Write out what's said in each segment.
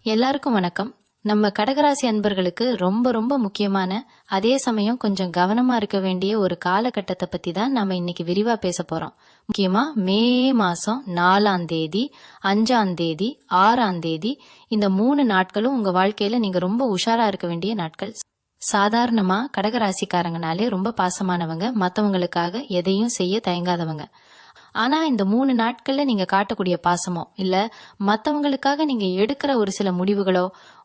எல்லாருக்கும் வணக்கம். நம்ம கடகராசி அன்பர்களுக்கு ரொம்ப ரொம்ப முக்கியமான, அதே சமயம் கொஞ்சம் கவனமா இருக்க வேண்டிய ஒரு காலகட்டத்தை பத்தி தான் நம்ம இன்னைக்கு விரிவா பேச போறோம். முக்கியமா மே மாசம் 4ஆம் தேதி, 5ஆம் தேதி, 6ஆம் தேதி இந்த 3 நாட்களும் உங்க வாழ்க்கையில நீங்க ரொம்ப உஷாரா இருக்க வேண்டிய நாட்கள். சாதாரணமா கடகராசிக்காரங்கனாலே ரொம்ப பாசமானவங்க, மத்தவங்களுக்காக எதையும் செய்ய தயங்காதவங்க. ஆனா இந்த 3 நாட்கள்ல நீங்க காட்டக்கூடிய பாசமோ இல்ல மத்தவங்களுக்காக நீங்க எடுக்கிற ஒரு சில முடிவுகளோ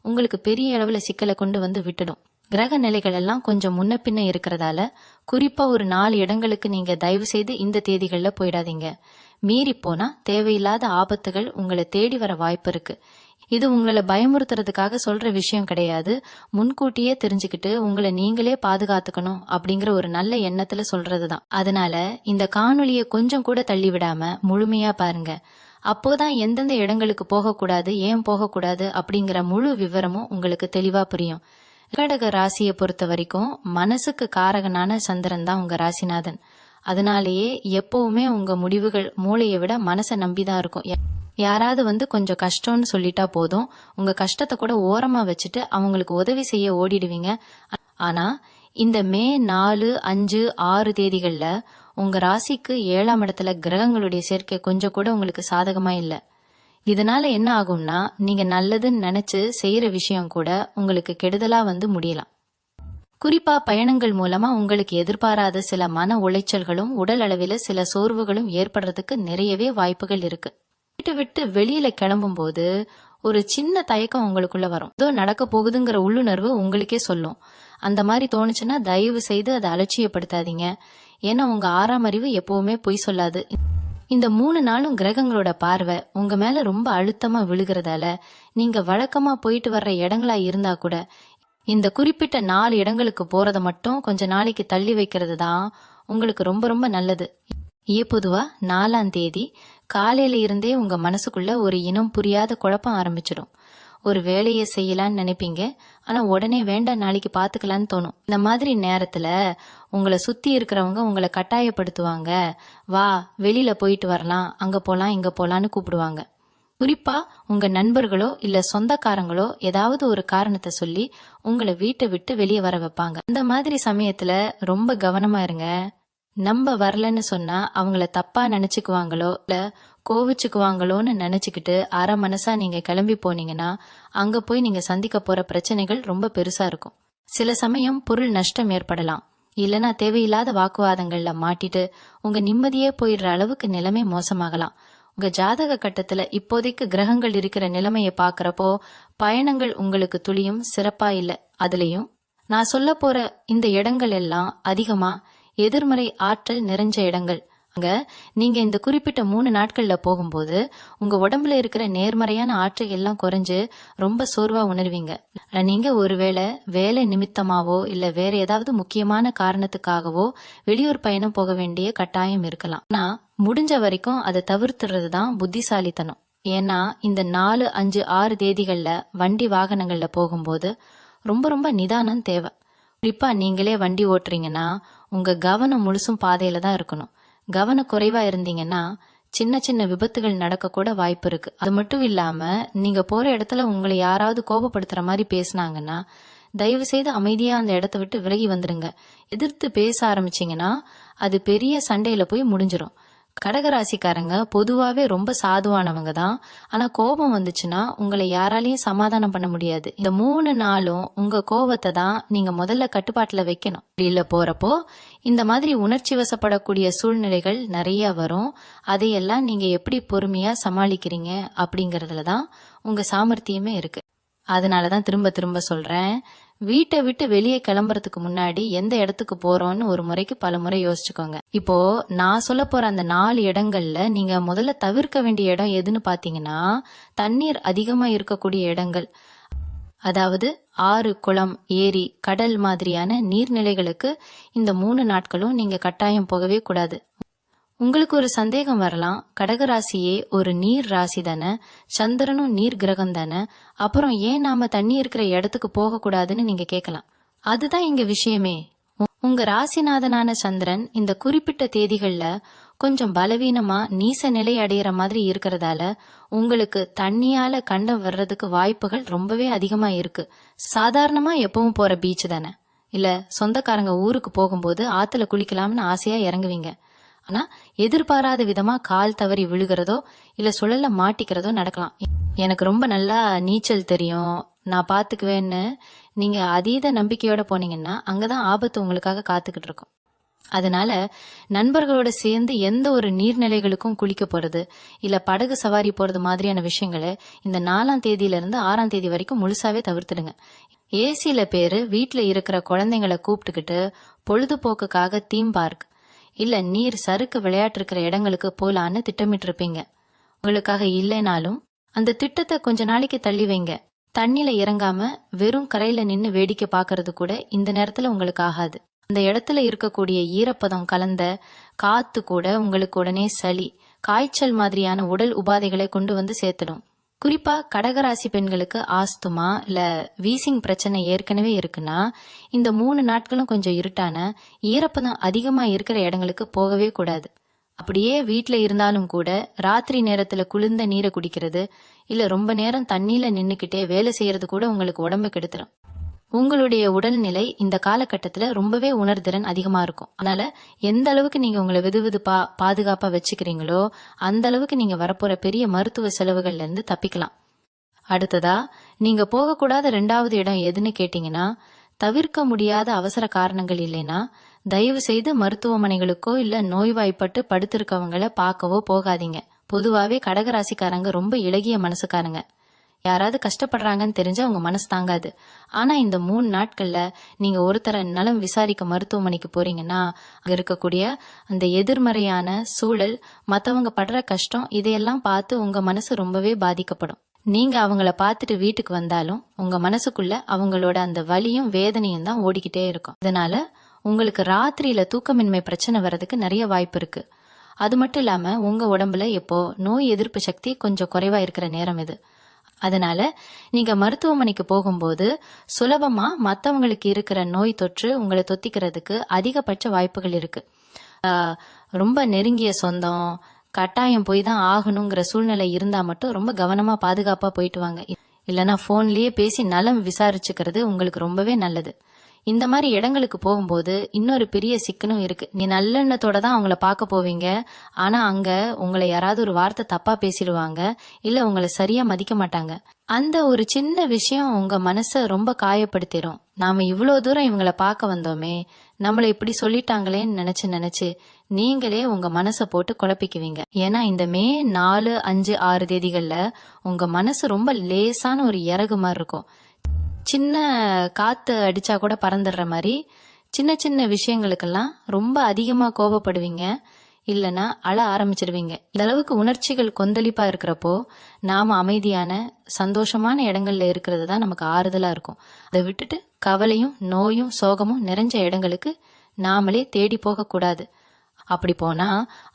உங்களுக்கு பெரிய அளவுல சிக்கலை கொண்டு வந்து விட்டுடும். கிரக நிலைகள் எல்லாம் கொஞ்சம் முன்ன பின்ன இருக்கிறதால குறிப்பா ஒரு 4 இடங்களுக்கு நீங்க தயவு செய்து இந்த தேதிகள்ல போயிடாதீங்க. மீறி போனா தேவையில்லாத ஆபத்துகள் உங்களை தேடி வர வாய்ப்பு இருக்கு. இது உங்களை பயமுறுத்துறதுக்காக சொல்ற விஷயம் கிடையாது. முன்கூட்டியே தெரிஞ்சுக்கிட்டு உங்களை நீங்களே பாதுகாத்துக்கணும் அப்படிங்கிற ஒரு நல்ல எண்ணத்துல சொல்றதுதான். அதனால இந்த காணொலியை கொஞ்சம் கூட தள்ளி விடாம முழுமையா பாருங்க. அப்போதான் எந்தெந்த இடங்களுக்கு போகக்கூடாது, ஏன் போகக்கூடாது அப்படிங்கிற முழு விவரமும் உங்களுக்கு தெளிவா புரியும். கடக ராசியை பொறுத்த வரைக்கும் மனசுக்கு காரகனான சந்திரன் தான் உங்க ராசிநாதன். அதனாலேயே எப்பவுமே உங்க முடிவுகள் மூளையை விட மனசை நம்பிதான் இருக்கும். யாராவது கொஞ்சம் கஷ்டம்னு சொல்லிட்டா போதும், உங்க கஷ்டத்தை கூட ஓரமா வச்சுட்டு அவங்களுக்கு உதவி செய்ய ஓடிடுவீங்க. ஆனா இந்த மே 4, 5, 6 தேதிகள்ல உங்க ராசிக்கு 7ஆம் இடத்துல கிரகங்களுடைய சேர்க்கை கொஞ்சம் கூட உங்களுக்கு சாதகமா இல்ல. இதனால என்ன ஆகும்னா, நீங்க நல்லதுன்னு நினைச்சு செய்யற விஷயம் கூட உங்களுக்கு கெடுதலா முடியலாம். குறிப்பா பயணங்கள் மூலமா உங்களுக்கு எதிர்பாராத சில மன உளைச்சல்களும் உடல் அளவில சில சோர்வுகளும் ஏற்படுறதுக்கு நிறையவே வாய்ப்புகள் இருக்கு. வீட்டை விட்டு வெளியில கிளம்பும் போது ஒரு சின்ன தயக்கம் உங்களுக்குள்ள வரும். ஏதோ நடக்க போகுதுங்கிற உள்ளுணர்வு உங்களுக்கே சொல்லும். அந்த மாதிரி தோணுச்சுன்னா தயவு செய்து அதை அலட்சியப்படுத்தாதீங்க. ஏன்னா உங்க 6ஆம் அறிவு எப்பவுமே பொய் சொல்லாது. இந்த 3 நாளும் கிரகங்களோட பார்வை உங்க மேல ரொம்ப அழுத்தமா விழுகிறதால நீங்க வழக்கமா போயிட்டு வர்ற இடங்களா இருந்தா கூட இந்த குறிப்பிட்ட 4 இடங்களுக்கு போறத மட்டும் கொஞ்ச நாளைக்கு தள்ளி வைக்கிறது தான் உங்களுக்கு ரொம்ப ரொம்ப நல்லது. பொதுவா 4ஆம் தேதி காலையில இருந்தே உங்க மனசுக்குள்ள ஒரு இனம் புரியாத குழப்பம் ஆரம்பிச்சிடும். ஒரு வேலையை செய்யலான்னு நினைப்பீங்க, ஆனா உடனே வேண்டாம் நாளைக்கு பாத்துக்கலான்னு தோணும். இந்த மாதிரி நேரத்துல உங்களை சுத்தி இருக்கிறவங்க உங்களை கட்டாயப்படுத்துவாங்க. வா வெளியில போயிட்டு வரலாம், அங்க போலாம் இங்க போலான்னு கூப்பிடுவாங்க. குறிப்பா உங்க நண்பர்களோ இல்ல சொந்தக்காரங்களோ ஏதாவது ஒரு காரணத்தை சொல்லி உங்களை வீட்டை விட்டு வெளியே வர வைப்பாங்க. அந்த மாதிரி சமயத்துல ரொம்ப கவனமா இருங்க. நம்ம வரலன்னு சொன்னா அவங்கள தப்பா நினைச்சுக்குவாங்களோ இல்ல கோவிச்சுக்குவாங்களோன்னு நினைச்சுக்கிட்டு அரை மனசா நீங்க கிளம்பி போனீங்கன்னா அங்க போய் நீங்க சந்திக்க போற பிரச்சனைகள் ரொம்ப பெருசா இருக்கும். சில சமயம் பொருள் நஷ்டம் ஏற்படலாம். இல்லனா தேவையில்லாத வாக்குவாதங்கள்ல மாட்டிட்டு உங்க நிம்மதியே போயிடுற அளவுக்கு நிலைமை மோசமாகலாம். உங்க ஜாதக கட்டத்துல இப்போதைக்கு கிரகங்கள் இருக்கிற நிலைமையை பாக்குறப்போ பயணங்கள் உங்களுக்கு துளியும் சிறப்பா இல்ல. அதுலயும் நான் சொல்ல போற இந்த இடங்கள் எல்லாம் அதிகமா எதிர்மறை ஆற்றல் நிறைஞ்ச இடங்கள். அங்க நீங்க இந்த குறிப்பிட்ட 3 நாட்கள்ல போகும்போது உங்க உடம்புல இருக்கிற நேர்மறையான ஆற்றல் எல்லாம் குறைஞ்சு ரொம்ப சோர்வா உணர்வீங்க. நீங்க ஒருவேளை வேலை நிமித்தமாவோ இல்ல வேற ஏதாவது முக்கியமான காரணத்துக்காகவோ வெளியூர் பயணம் போக வேண்டிய கட்டாயம் இருக்கலாம். ஆனா முடிஞ்ச வரைக்கும் அதை தவிர்த்துறது தான் புத்திசாலித்தனம். ஏன்னா இந்த 4, 5, 6 தேதிகள்ல வண்டி வாகனங்கள்ல போகும்போது ரொம்ப ரொம்ப நிதானம் தேவை. குறிப்பா நீங்களே வண்டி ஓட்டுறீங்கன்னா உங்க கவனம் முழுசும் பாதையில தான் இருக்கணும். கவன குறைவா இருந்தீங்கன்னா சின்ன சின்ன விபத்துகள் நடக்க கூட வாய்ப்பு இருக்கு. அது மட்டும் இல்லாம நீங்க போற இடத்துல உங்களை யாராவது கோபப்படுத்துற மாதிரி பேசினாங்கன்னா தயவு செய்து அமைதியா அந்த இடத்த விட்டு விலகி வந்துருங்க. எதிர்த்து பேச ஆரம்பிச்சீங்கன்னா அது பெரிய சண்டையில போய் முடிஞ்சிடும். கடகராசிக்காரங்க பொதுவாவே ரொம்ப சாதுவானவங்க தான். ஆனா கோபம் வந்துச்சுன்னா உங்களை யாராலையும் சமாதானம் பண்ண முடியாது. இந்த 3 நாளும் உங்க கோபத்தை தான் நீங்க முதல்ல கட்டுப்பாட்டுல வைக்கணும். இல்ல போறப்போ இந்த மாதிரி உணர்ச்சி வசப்படக்கூடிய சூழ்நிலைகள் நிறைய வரும். அதையெல்லாம் நீங்க எப்படி பொறுமையா சமாளிக்கிறீங்க அப்படிங்கறதுலதான் உங்க சாமர்த்தியமே இருக்கு. அதனாலதான் திரும்ப திரும்ப சொல்றேன், வீட்டை விட்டு வெளியே கிளம்புறதுக்கு முன்னாடி எந்த இடத்துக்கு போறோம்னு ஒரு முறைக்கு பல முறை யோசிச்சுக்கோங்க. இப்போ நான் சொல்ல போற அந்த 4 இடங்கள்ல நீங்க முதல்ல தவிர்க்க வேண்டிய இடம் எதுன்னு பாத்தீங்கன்னா தண்ணீர் அதிகமா இருக்கக்கூடிய இடங்கள். அதாவது ஆறு, குளம், ஏரி, கடல் மாதிரியான நீர்நிலைகளுக்கு இந்த 3 நாட்களும் நீங்க கட்டாயம் போகவே கூடாது. உங்களுக்கு ஒரு சந்தேகம் வரலாம், கடகராசியே ஒரு நீர் ராசி தானே, சந்திரனும் நீர் கிரகம் தானே, அப்புறம் ஏன் நாம தண்ணி இருக்கிற இடத்துக்கு போக கூடாதுன்னு நீங்க கேட்கலாம். அதுதான் இங்க விஷயமே. உங்க ராசிநாதனான சந்திரன் இந்த குறிப்பிட்ட தேதிகள்ல கொஞ்சம் பலவீனமா நீச நிலை அடையிற மாதிரி இருக்கிறதால உங்களுக்கு தண்ணியால கண்டம் வர்றதுக்கு வாய்ப்புகள் ரொம்பவே அதிகமா இருக்கு. சாதாரணமா எப்பவும் போற பீச் தானே, இல்ல சொந்தக்காரங்க ஊருக்கு போகும்போது ஆத்துல குளிக்கலாம்னு ஆசையா இறங்குவீங்க. ஆனா எதிர்பாராத விதமா கால் தவறி விழுகிறதோ இல்ல சுழல்ல மாட்டிக்கிறதோ நடக்கலாம். எனக்கு ரொம்ப நல்லா நீச்சல் தெரியும், நான் பாத்துக்குவேன்னு நீங்க அதீத நம்பிக்கையோட போனீங்கன்னா அங்கதான் ஆபத்து உங்களுக்காக காத்துக்கிட்டு இருக்கும். அதனால நண்பர்களோட சேர்ந்து எந்த ஒரு நீர்நிலைகளுக்கும் குளிக்க போறது இல்ல படகு சவாரி போறது மாதிரியான விஷயங்களை இந்த 4ஆம் தேதியில இருந்து 6ஆம் தேதி வரைக்கும் முழுசாவே தவிர்த்துடுங்க. ஏசில பேரு வீட்டுல இருக்கிற குழந்தைங்களை கூப்பிட்டுக்கிட்டு பொழுதுபோக்குக்காக தீம் பார்க் இல்ல நீர் சறுக்கு விளையாட்டு இருக்கிற இடங்களுக்கு போலான்னு திட்டமிட்டு இருப்பீங்க. உங்களுக்காக இல்லைனாலும் அந்த திட்டத்தை கொஞ்ச நாளைக்கு தள்ளி வைங்க. தண்ணில இறங்காம வெறும் கரையில நின்னு வேடிக்கை பாக்குறது கூட இந்த நேரத்துல உங்களுக்கு ஆகாது. அந்த இடத்துல இருக்கக்கூடிய ஈரப்பதம் கலந்த காத்து கூட உங்களுக்கு உடனே சளி, காய்ச்சல் மாதிரியான உடல் உபாதைகளை கொண்டு வந்து சேர்த்துடும். குறிப்பா கடகராசி பெண்களுக்கு ஆஸ்துமா இல்ல வீசிங் பிரச்சனை ஏற்கனவே இருக்குன்னா இந்த 3 நாட்களும் கொஞ்சம் இருட்டான ஈரப்பதம் அதிகமா இருக்கிற இடங்களுக்கு போகவே கூடாது. அப்படியே வீட்டுல இருந்தாலும் கூட ராத்திரி நேரத்துல குளிர்ந்த நீரை குடிக்கிறது இல்ல ரொம்ப நேரம் தண்ணியில நின்னுக்கிட்டே வேலை செய்யறது கூட உங்களுக்கு உடம்பு கெடுத்துரும். உங்களுடைய உடல்நிலை இந்த காலகட்டத்துல ரொம்பவே உணர்திறன் அதிகமா இருக்கும். அதனால எந்த அளவுக்கு நீங்க உங்களை வெதுவெதுப்பா பாதுகாப்பா வச்சுக்கிறீங்களோ அந்த அளவுக்கு நீங்க வரப்போற பெரிய மருத்துவ செலவுகள்ல இருந்து தப்பிக்கலாம். அடுத்ததா நீங்க போகக்கூடாத 2வது இடம் எதுன்னு கேட்டீங்கன்னா, தவிர்க்க முடியாத அவசர காரணங்கள் இல்லைன்னா தயவு செய்து மருத்துவமனைகளுக்கோ இல்ல நோய்வாய்ப்பட்டு படுத்திருக்கவங்களை பார்க்கவோ போகாதீங்க. பொதுவாவே கடகராசிக்காரங்க ரொம்ப இளகிய மனசுக்காரங்க. யாராவது கஷ்டப்படுறாங்கன்னு தெரிஞ்சா உங்க மனசு தாங்காது. ஆனா இந்த 3 நாட்கள்ல நீங்க ஒருத்தர நலம் விசாரிக்க மருத்துவமனைக்கு போறீங்கன்னா அங்க இருக்கக்கூடிய அந்த எதிர்மறையான சூழல், மத்தவங்க படுற கஷ்டம் இதையெல்லாம் பார்த்து உங்க மனசு ரொம்பவே பாதிக்கப்படும். நீங்க அவங்கள பார்த்துட்டு வீட்டுக்கு வந்தாலும் உங்க மனசுக்குள்ள அவங்களோட அந்த வலியும் வேதனையும் தான் ஓடிக்கிட்டே இருக்கும். இதனால உங்களுக்கு ராத்திரியில தூக்கமின்மை பிரச்சனை வர்றதுக்கு நிறைய வாய்ப்பு இருக்கு. அது மட்டும் இல்லாம உங்க உடம்புல இப்போ நோய் எதிர்ப்பு சக்தி கொஞ்சம் குறைவா இருக்கிற நேரம் இது. அதனால நீங்க மருத்துவமனைக்கு போகும்போது சுலபமா மத்தவங்களுக்கு இருக்கிற நோய் தொற்று உங்களை தொத்திக்கிறதுக்கு அதிகபட்ச வாய்ப்புகள் இருக்கு. ரொம்ப நெருங்கிய சொந்தம் கட்டாயம் போய் தான் ஆகணுங்கிற சூழ்நிலை இருந்தா மட்டும் ரொம்ப கவனமா பாதுகாப்பா போயிட்டு வாங்க. இல்லைன்னா போன்லயே பேசி நலம் விசாரிச்சுக்கிறது உங்களுக்கு ரொம்பவே நல்லது. இந்த மாதிரி இடங்களுக்கு போகும்போது இன்னொரு பெரிய சிக்கலும் இருக்கு. நீ நல்லெண்ணத்தோட தான் அவங்கள பார்க்க போவீங்க, ஆனா அங்க உங்களை யாராவது ஒரு வார்த்தை தப்பா பேசிடுவாங்க இல்ல உங்களை சரியா மதிக்க மாட்டாங்க. அந்த ஒரு சின்ன விஷயம் உங்க மனச ரொம்ப காயப்படுத்திடும். நாம இவ்வளவு தூரம் இவங்களை பார்க்க வந்தோமே, நம்மளை இப்படி சொல்லிட்டாங்களேன்னு நினைச்சு நீங்களே உங்க மனச போட்டு குழப்பிக்குவீங்க. ஏன்னா இந்த மே 4, 5, 6 தேதிகள்ல உங்க மனசு ரொம்ப லேசான ஒரு இறகு மாதிரி இருக்கும். சின்ன காத்து அடிச்சா கூட பறந்துடுற மாதிரி சின்ன சின்ன விஷயங்களுக்கெல்லாம் ரொம்ப அதிகமா கோபப்படுவீங்க, இல்லைன்னா அழ ஆரம்பிச்சிருவீங்க. இந்த அளவுக்கு உணர்ச்சிகள் கொந்தளிப்பா இருக்கிறப்போ நாம அமைதியான சந்தோஷமான இடங்கள்ல இருக்கிறது தான் நமக்கு ஆறுதலா இருக்கும். அதை விட்டுட்டு கவலையும் நோயும் சோகமும் நிறைஞ்ச இடங்களுக்கு நாமளே தேடி போக கூடாது. அப்படி போனா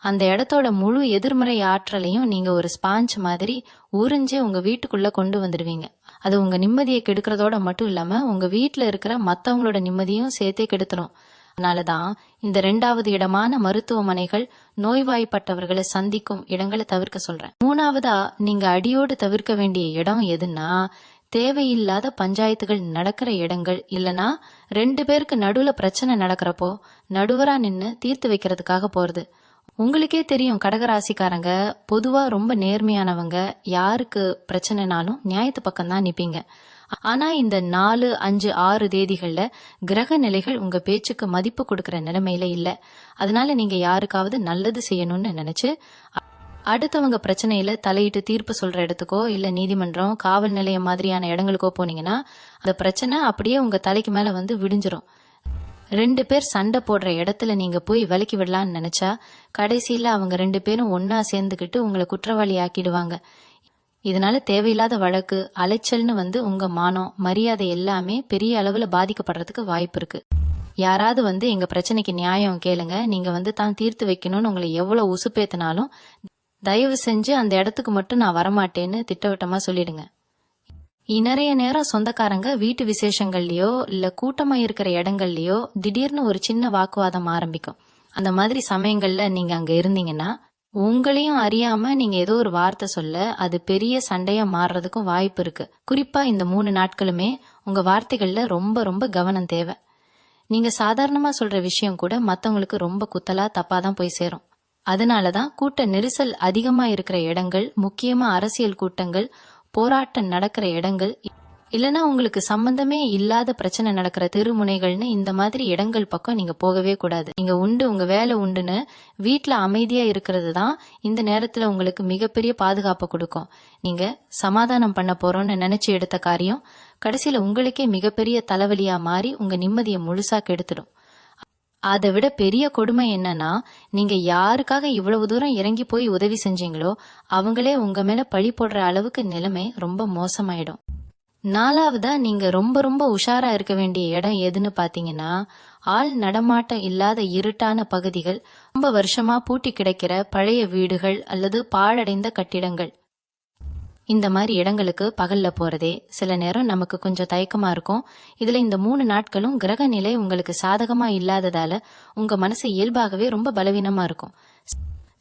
அந்த இடத்தோட முழு எதிர்மறை ஆற்றலையும் நீங்க ஒரு ஸ்பாஞ்ச் மாதிரி உறிஞ்சு உங்க வீட்டுக்குள்ள கொண்டு வந்துடுவீங்க. அது உங்க நிம்மதியை கெடுக்கிறதோட மட்டும் இல்லாம உங்க வீட்டுல இருக்கிற மத்தவங்களோட நிம்மதியும் சேர்த்தே கெடுத்துரும். அதனாலதான் இந்த 2வது இடமான மருத்துவமனைகள் நோய்வாய்ப்பட்டவர்களை சந்திக்கும் இடங்களை தவிர்க்க சொல்றேன். 3வதா நீங்க அடியோடு தவிர்க்க வேண்டிய இடம் எதுன்னா, தேவையில்லாத பஞ்சாயத்துகள் நடக்கிற இடங்கள், இல்லனா 2 பேருக்கு நடுவுல பிரச்சனை நடக்கிறப்போ நடுவரா நின்னு தீர்த்து வைக்கிறதுக்காக போறது. உங்களுக்கே தெரியும் கடகராசிக்காரங்க பொதுவா ரொம்ப நேர்மையானவங்க, யாருக்கு பிரச்சனைனாலும் நியாயத்து பக்கம் தான் நிப்பீங்க. ஆனா இந்த 4, 5, 6 தேதிகள்ல கிரக நிலைகள் உங்க பேச்சுக்கு மதிப்பு கொடுக்கற நிலைமையில இல்ல. அதனால நீங்க யாருக்காவது நல்லது செய்யணும்னு நினைச்சு அடுத்தவங்க பிரச்சனையில தலையிட்டு தீர்ப்பு சொல்ற இடத்துக்கோ இல்ல நீதிமன்றம், காவல் நிலையம் மாதிரியான இடங்களுக்கோ போனீங்கன்னா அந்த பிரச்சனை அப்படியே உங்க தலைக்கு மேல வந்து விடிஞ்சிரும். 2 பேர் சண்டை போடுற இடத்துல நீங்க போய் விலக்கி விடலான்னு நினைச்சா கடைசியில அவங்க 2 பேரும் ஒன்னா சேர்ந்துகிட்டு உங்களை குற்றவாளி ஆக்கிடுவாங்க. இதனால தேவையில்லாத வழக்கு, அலைச்சல்னு வந்து உங்க மானம், மரியாதை எல்லாமே பெரிய அளவுல பாதிக்கப்படுறதுக்கு வாய்ப்பு இருக்கு. யாராவது வந்து எங்க பிரச்சனைக்கு நியாயம் கேளுங்க, நீங்க வந்து தான் தீர்த்து வைக்கணும்னு உங்களை எவ்வளவு உசுப்பேத்தினாலும் தயவு செஞ்சு அந்த இடத்துக்கு மட்டும் நான் வரமாட்டேன்னு திட்டவட்டமா சொல்லிடுங்க. நிறைய நேரம் சொந்தக்காரங்க வீட்டு விசேஷங்கள்லயோ இல்ல கூட்டமா இருக்கிற இடங்கள்லயோ திடீர்னு ஒரு சின்ன வாக்குவாதம் ஆரம்பிக்கும். அந்த மாதிரி சமயங்கள்ல நீங்க அங்க இருந்தீங்கன்னா உங்களையும் அறியாம நீங்க ஏதோ ஒரு வார்த்தை சொல்ல அது பெரிய சண்டையா மாறுறதுக்கும் வாய்ப்பு இருக்கு. குறிப்பா இந்த 3 நாட்களுமே உங்க வார்த்தைகள்ல ரொம்ப ரொம்ப கவனம் தேவை. நீங்க சாதாரணமா சொல்ற விஷயம் கூட மத்தவங்களுக்கு ரொம்ப குத்தலா தப்பாதான் போய் சேரும். அதனாலதான் கூட்ட நெரிசல் அதிகமா இருக்கிற இடங்கள், முக்கியமா அரசியல் கூட்டங்கள், போராட்டம் நடக்கிற இடங்கள், இல்லனா உங்களுக்கு சம்பந்தமே இல்லாத பிரச்சனை நடக்கிற தெருமுனைகள்னு இந்த மாதிரி இடங்கள் பக்கம் நீங்க போகவே கூடாது. நீங்க உண்டு உங்க வேலை உண்டுன்னு வீட்ல அமைதியா இருக்கிறது தான் இந்த நேரத்துல உங்களுக்கு மிகப்பெரிய பாதுகாப்பை கொடுக்கும். நீங்க சமாதானம் பண்ண போறோம்னு நினைச்சு எடுத்த காரியம் கடைசியில உங்களுக்கே மிகப்பெரிய தலைவலியா மாறி உங்க நிம்மதியை முழுசா கெடுத்துடும். அதை விட பெரிய கொடுமை என்னன்னா, நீங்க யாருக்காக இவ்வளவு தூரம் இறங்கி போய் உதவி செஞ்சீங்களோ அவங்களே உங்க மேல பழி போடுற அளவுக்கு நிலைமை ரொம்ப மோசமாயிடும். 4வதா நீங்க ரொம்ப ரொம்ப உஷாரா இருக்க வேண்டிய இடம் எதுன்னு பாத்தீங்கன்னா, ஆள் நடமாட்டம் இல்லாத இருட்டான பகுதிகள், ரொம்ப வருஷமா பூட்டி கிடக்கிற பழைய வீடுகள் அல்லது பாழடைந்த கட்டிடங்கள். இந்த மாதிரி இடங்களுக்கு பகல்ல போறதே சில நேரம் நமக்கு கொஞ்சம் தயக்கமா இருக்கும். இதுல இந்த 3 நாட்களும் கிரக நிலை உங்களுக்கு சாதகமா இல்லாததால உங்க மனசு இயல்பாகவே ரொம்ப பலவீனமா இருக்கும்.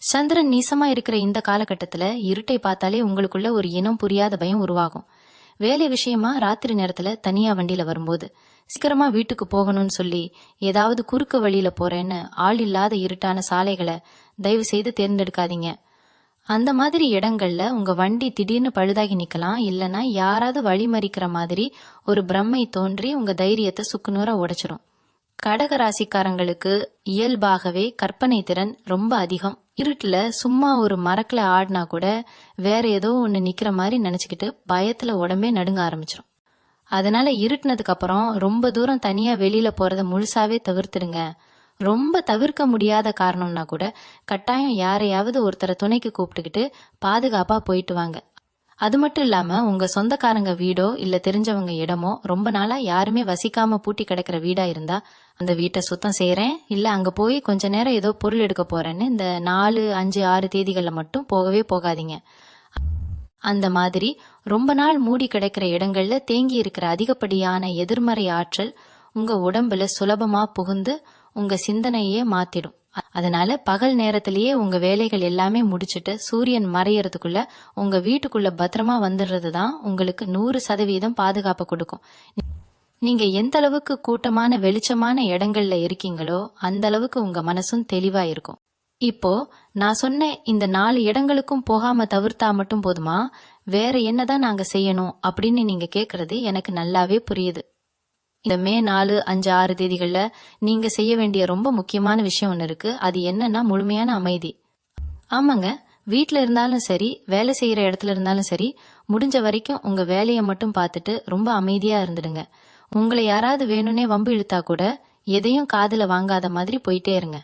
சந்திரன் நீசமா இருக்கிற இந்த காலகட்டத்துல இருட்டை பார்த்தாலே உங்களுக்குள்ள ஒரு இனம் புரியாத பயம் உருவாகும். வேலை விஷயமா ராத்திரி நேரத்துல தனியா வண்டியில வரும்போது சீக்கிரமா வீட்டுக்கு போகணும்னு சொல்லி ஏதாவது குறுக்கு வழியில போறேன்னு ஆள் இல்லாத இருட்டான சாலைகளை தயவு செய்து தேர்ந்தெடுக்காதீங்க. அந்த மாதிரி இடங்கள்ல உங்க வண்டி திடீர்னு பழுதாகி நிக்கலாம், இல்லனா யாராவது வழிமறிக்கிற மாதிரி ஒரு பிரம்மை தோன்றி உங்க தைரியத்தை சுக்குநூறா உடைச்சிரும். கடக ராசிக்காரங்களுக்கு இயல்பாகவே கற்பனை திறன் ரொம்ப அதிகம். இருட்டுல சும்மா ஒரு மரக்குல ஆடினா கூட வேற ஏதோ ஒண்ணு நிக்கிற மாதிரி நினைச்சுக்கிட்டு பயத்துல உடம்பே நடுங்க ஆரம்பிச்சிடும். அதனால இருட்டுனதுக்கு அப்புறம் ரொம்ப தூரம் தனியா வெளியில போறத முழுசாவே தவிர்த்துடுங்க. ரொம்ப தவிர்க்க முடியாத காரணம்னா கூட கட்டாயம் யாரையாவது ஒருத்தரை துணைக்கு கூப்பிட்டுக்கிட்டு பாதுகாப்பா போயிட்டு வாங்க. அது மட்டும் இல்லாம உங்க சொந்தக்காரங்க வீடோ இல்ல தெரிஞ்சவங்க இடமோ ரொம்ப நாளா யாருமே வசிக்காம பூட்டி கிடக்கிற வீடா இருந்தா அந்த வீட்டை சுத்தம் செய்யறேன் இல்ல அங்க போய் கொஞ்ச நேரம் ஏதோ பொருள் எடுக்க போறேன்னு இந்த 4, 5, 6 தேதிகள்ல மட்டும் போகவே போகாதீங்க. அந்த மாதிரி ரொம்ப நாள் மூடி கிடக்கிற இடங்கள்ல தேங்கி இருக்கிற அதிகப்படியான எதிர்மறை ஆற்றல் உங்க உடம்புல சுலபமா புகுந்து உங்க சிந்தனையே மாத்திடும். அதனால பகல் நேரத்திலேயே உங்க வேலைகள் எல்லாமே முடிச்சுட்டு சூரியன் மறையறதுக்குள்ள உங்க வீட்டுக்குள்ள பத்திரமா வந்துடுறது தான் உங்களுக்கு 100% பாதுகாப்பு கொடுக்கும். நீங்க எந்த அளவுக்கு கூட்டமான வெளிச்சமான இடங்கள்ல இருக்கீங்களோ அந்த அளவுக்கு உங்க மனசும் தெளிவா இருக்கும். இப்போ நான் சொன்ன இந்த 4 இடங்களுக்கும் போகாம தவிர்த்தா மட்டும் போதுமா, வேற என்னதான் நாங்க செய்யணும் அப்படின்னு நீங்க கேக்குறது எனக்கு நல்லாவே புரியுது. இந்த மே 4, 5, 6 தேதிகள்ல நீங்க செய்ய வேண்டிய ரொம்ப முக்கியமான விஷயம் ஒண்ணு இருக்கு. அது என்னன்னா முழுமையான அமைதி. ஆமாங்க, வீட்ல இருந்தாலும் சரி வேலை செய்யற இடத்துல இருந்தாலும் சரி முடிஞ்ச வரைக்கும் உங்க வேலையை மட்டும் பார்த்துட்டு ரொம்ப அமைதியா இருந்துடுங்க. உங்களை யாராவது வேணும்னே வம்பு இழுத்தா கூட எதையும் காதுல வாங்காத மாதிரி போயிட்டே இருங்க.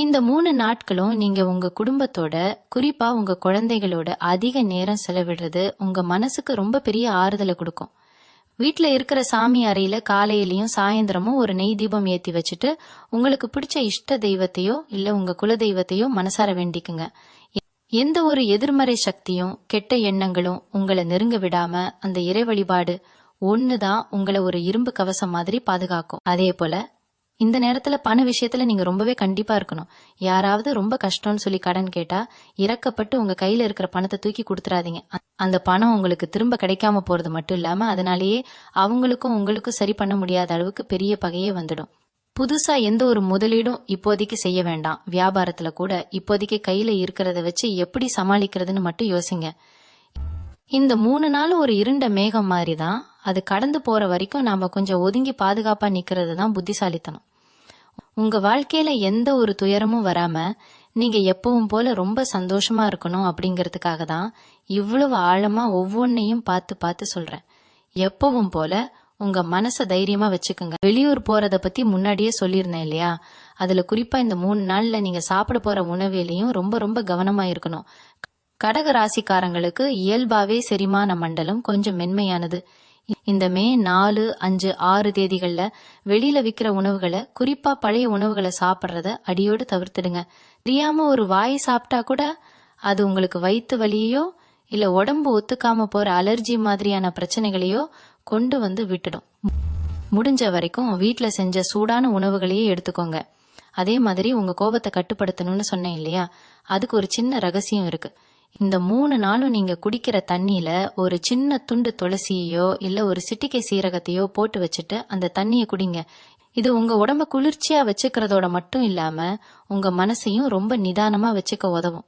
இந்த 3 நாட்களும் நீங்க உங்க குடும்பத்தோட குறிப்பா உங்க குழந்தைகளோட அதிக நேரம் செலவிடுறது உங்க மனசுக்கு ரொம்ப பெரிய ஆறுதலை கொடுக்கும். வீட்டுல இருக்கிற சாமி அறையில காலையிலயும் சாயந்தரமும் ஒரு நெய் தீபம் ஏத்தி வச்சுட்டு உங்களுக்கு பிடிச்ச இஷ்ட தெய்வத்தையோ இல்ல உங்க குல தெய்வத்தையோ மனசார வேண்டிக்குங்க. எந்த ஒரு எதிர்மறை சக்தியும் கெட்ட எண்ணங்களும் உங்களை நெருங்க விடாம அந்த இறை வழிபாடு ஒண்ணுதான் உங்களை ஒரு இரும்பு கவசம் மாதிரி பாதுகாக்கும். அதே போல இந்த நேரத்துல பண விஷயத்துல நீங்க ரொம்பவே கண்டிப்பா இருக்கணும். யாராவது ரொம்ப கஷ்டம்னு சொல்லி கடன் கேட்டா இறக்கப்பட்டு உங்க கையில இருக்கிற பணத்தை தூக்கி கொடுத்துறாதீங்க. அந்த பணம் உங்களுக்கு திரும்ப கிடைக்காம போறது மட்டும் இல்லாம அதனாலேயே அவங்களுக்கும் உங்களுக்கும் சரி பண்ண முடியாத அளவுக்கு பெரிய பகையே வந்துடும். புதுசா எந்த ஒரு முதலீடும் இப்போதைக்கு செய்ய வேண்டாம். வியாபாரத்துல கூட இப்போதைக்கு கையில இருக்கிறத வச்சு எப்படி சமாளிக்கிறதுன்னு மட்டும் யோசிங்க. இந்த 3 நாளும் ஒரு இருண்ட மேகம் மாதிரிதான். அது கடந்து போற வரைக்கும் நாம கொஞ்சம் ஒதுங்கி பாதுகாப்பா நிக்கிறது தான் புத்திசாலித்தனம். உங்க வாழ்க்கையில எந்த ஒரு துயரமும் வராம நீங்க எப்பவும் போல ரொம்ப சந்தோஷமா இருக்கணும் அப்படிங்கறதுக்காக தான் இவ்வளவு ஆழமா ஒவ்வொன்னையும் பார்த்து பார்த்து சொல்றேன். எப்பவும் போல உங்க மனச தைரியமா வச்சுக்கோங்க. வெளியூர் போறத பத்தி முன்னாடியே சொல்லியிருந்தேன் இல்லையா, அதுல குறிப்பா இந்த 3 நாள்ல நீங்க சாப்பிட போற உணவிலையும் ரொம்ப ரொம்ப கவனமா இருக்கணும். கடக ராசிக்காரங்களுக்கு இயல்பாவே செரிமான மண்டலம் கொஞ்சம் மென்மையானது. இந்த மே 4, 5, 6 தேதிகள்ல வெளியில விக்கிற உணவுகளை குறிப்பா பழைய உணவுகளை சாப்பிட்றத அடியோடு தவிர்த்துடுங்க. தெரியாம ஒரு வாய் சாப்பிட்டா கூட அது உங்களுக்கு வயிற்று வலியோ இல்ல உடம்பு ஒத்துக்காம போற அலர்ஜி மாதிரியான பிரச்சனைகளையோ கொண்டு வந்து விட்டுடும். முடிஞ்ச வரைக்கும் வீட்டுல செஞ்ச சூடான உணவுகளையே எடுத்துக்கோங்க. அதே மாதிரி உங்க கோபத்தை கட்டுப்படுத்தணும்னு சொன்னேன் இல்லையா, அதுக்கு ஒரு சின்ன ரகசியம் இருக்கு. இந்த 3 நாளும் நீங்க குடிக்கிற தண்ணியில ஒரு சின்ன துண்டு துளசியோ இல்ல ஒரு சிட்டிகை சீரகத்தையோ போட்டு வச்சுட்டு அந்த தண்ணியை குடிங்க. இது உங்க உடம்ப குளிர்ச்சியா வச்சுக்கிறதோட மட்டும் இல்லாம உங்க மனசையும் ரொம்ப நிதானமா வச்சுக்க உதவும்.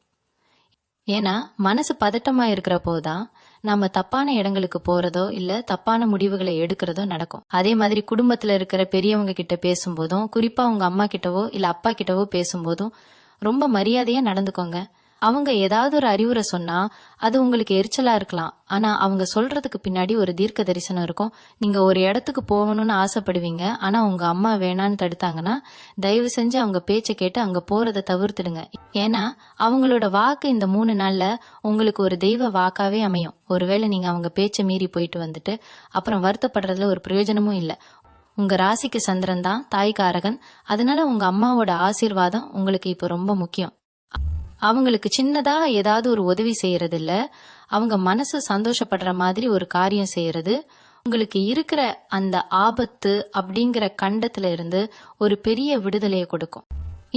ஏன்னா மனசு பதட்டமா இருக்கிறப்போதான் நம்ம தப்பான இடங்களுக்கு போறதோ இல்ல தப்பான முடிவுகளை எடுக்கிறதோ நடக்கும். அதே மாதிரி குடும்பத்துல இருக்கிற பெரியவங்க கிட்ட பேசும்போதும், குறிப்பா உங்க அம்மா கிட்டவோ இல்ல அப்பா கிட்டவோ பேசும்போதும் ரொம்ப மரியாதையா நடந்துக்கோங்க. அவங்க ஏதாவது ஒரு அறிவுரை சொன்னா அது உங்களுக்கு எரிச்சலா இருக்கலாம். ஆனா அவங்க சொல்றதுக்கு பின்னாடி ஒரு தீர்க்க தரிசனம் இருக்கும். நீங்க ஒரு இடத்துக்கு போகணும்னு ஆசைப்படுவீங்க, ஆனா உங்க அம்மா வேணான்னு தடுத்தாங்கன்னா தயவு செஞ்சு அவங்க பேச்சை கேட்டு அங்க போறதை தவிர்த்துடுங்க. ஏன்னா அவங்களோட வாக்கு இந்த 3 நாள்ல உங்களுக்கு ஒரு தெய்வ வாக்காவே அமையும். ஒருவேளை நீங்க அவங்க பேச்சை மீறி போயிட்டு வந்துட்டு அப்புறம் வருத்தப்படுறதுல ஒரு பிரயோஜனமும் இல்ல. உங்க ராசிக்கு சந்திரன் தான் தாய்காரகன். அதனால உங்க அம்மாவோட ஆசீர்வாதம் உங்களுக்கு இப்ப ரொம்ப முக்கியம். அவங்களுக்கு சின்னதா ஏதாவது ஒரு உதவி செய்யறது இல்ல, அவங்க மனசு சந்தோஷப்படுற மாதிரி ஒரு காரியம் செய்யறது உங்களுக்கு இருக்கிற அந்த ஆபத்து அப்படிங்கிற கண்டத்துல இருந்து ஒரு பெரிய விடுதலையை கொடுக்கும்.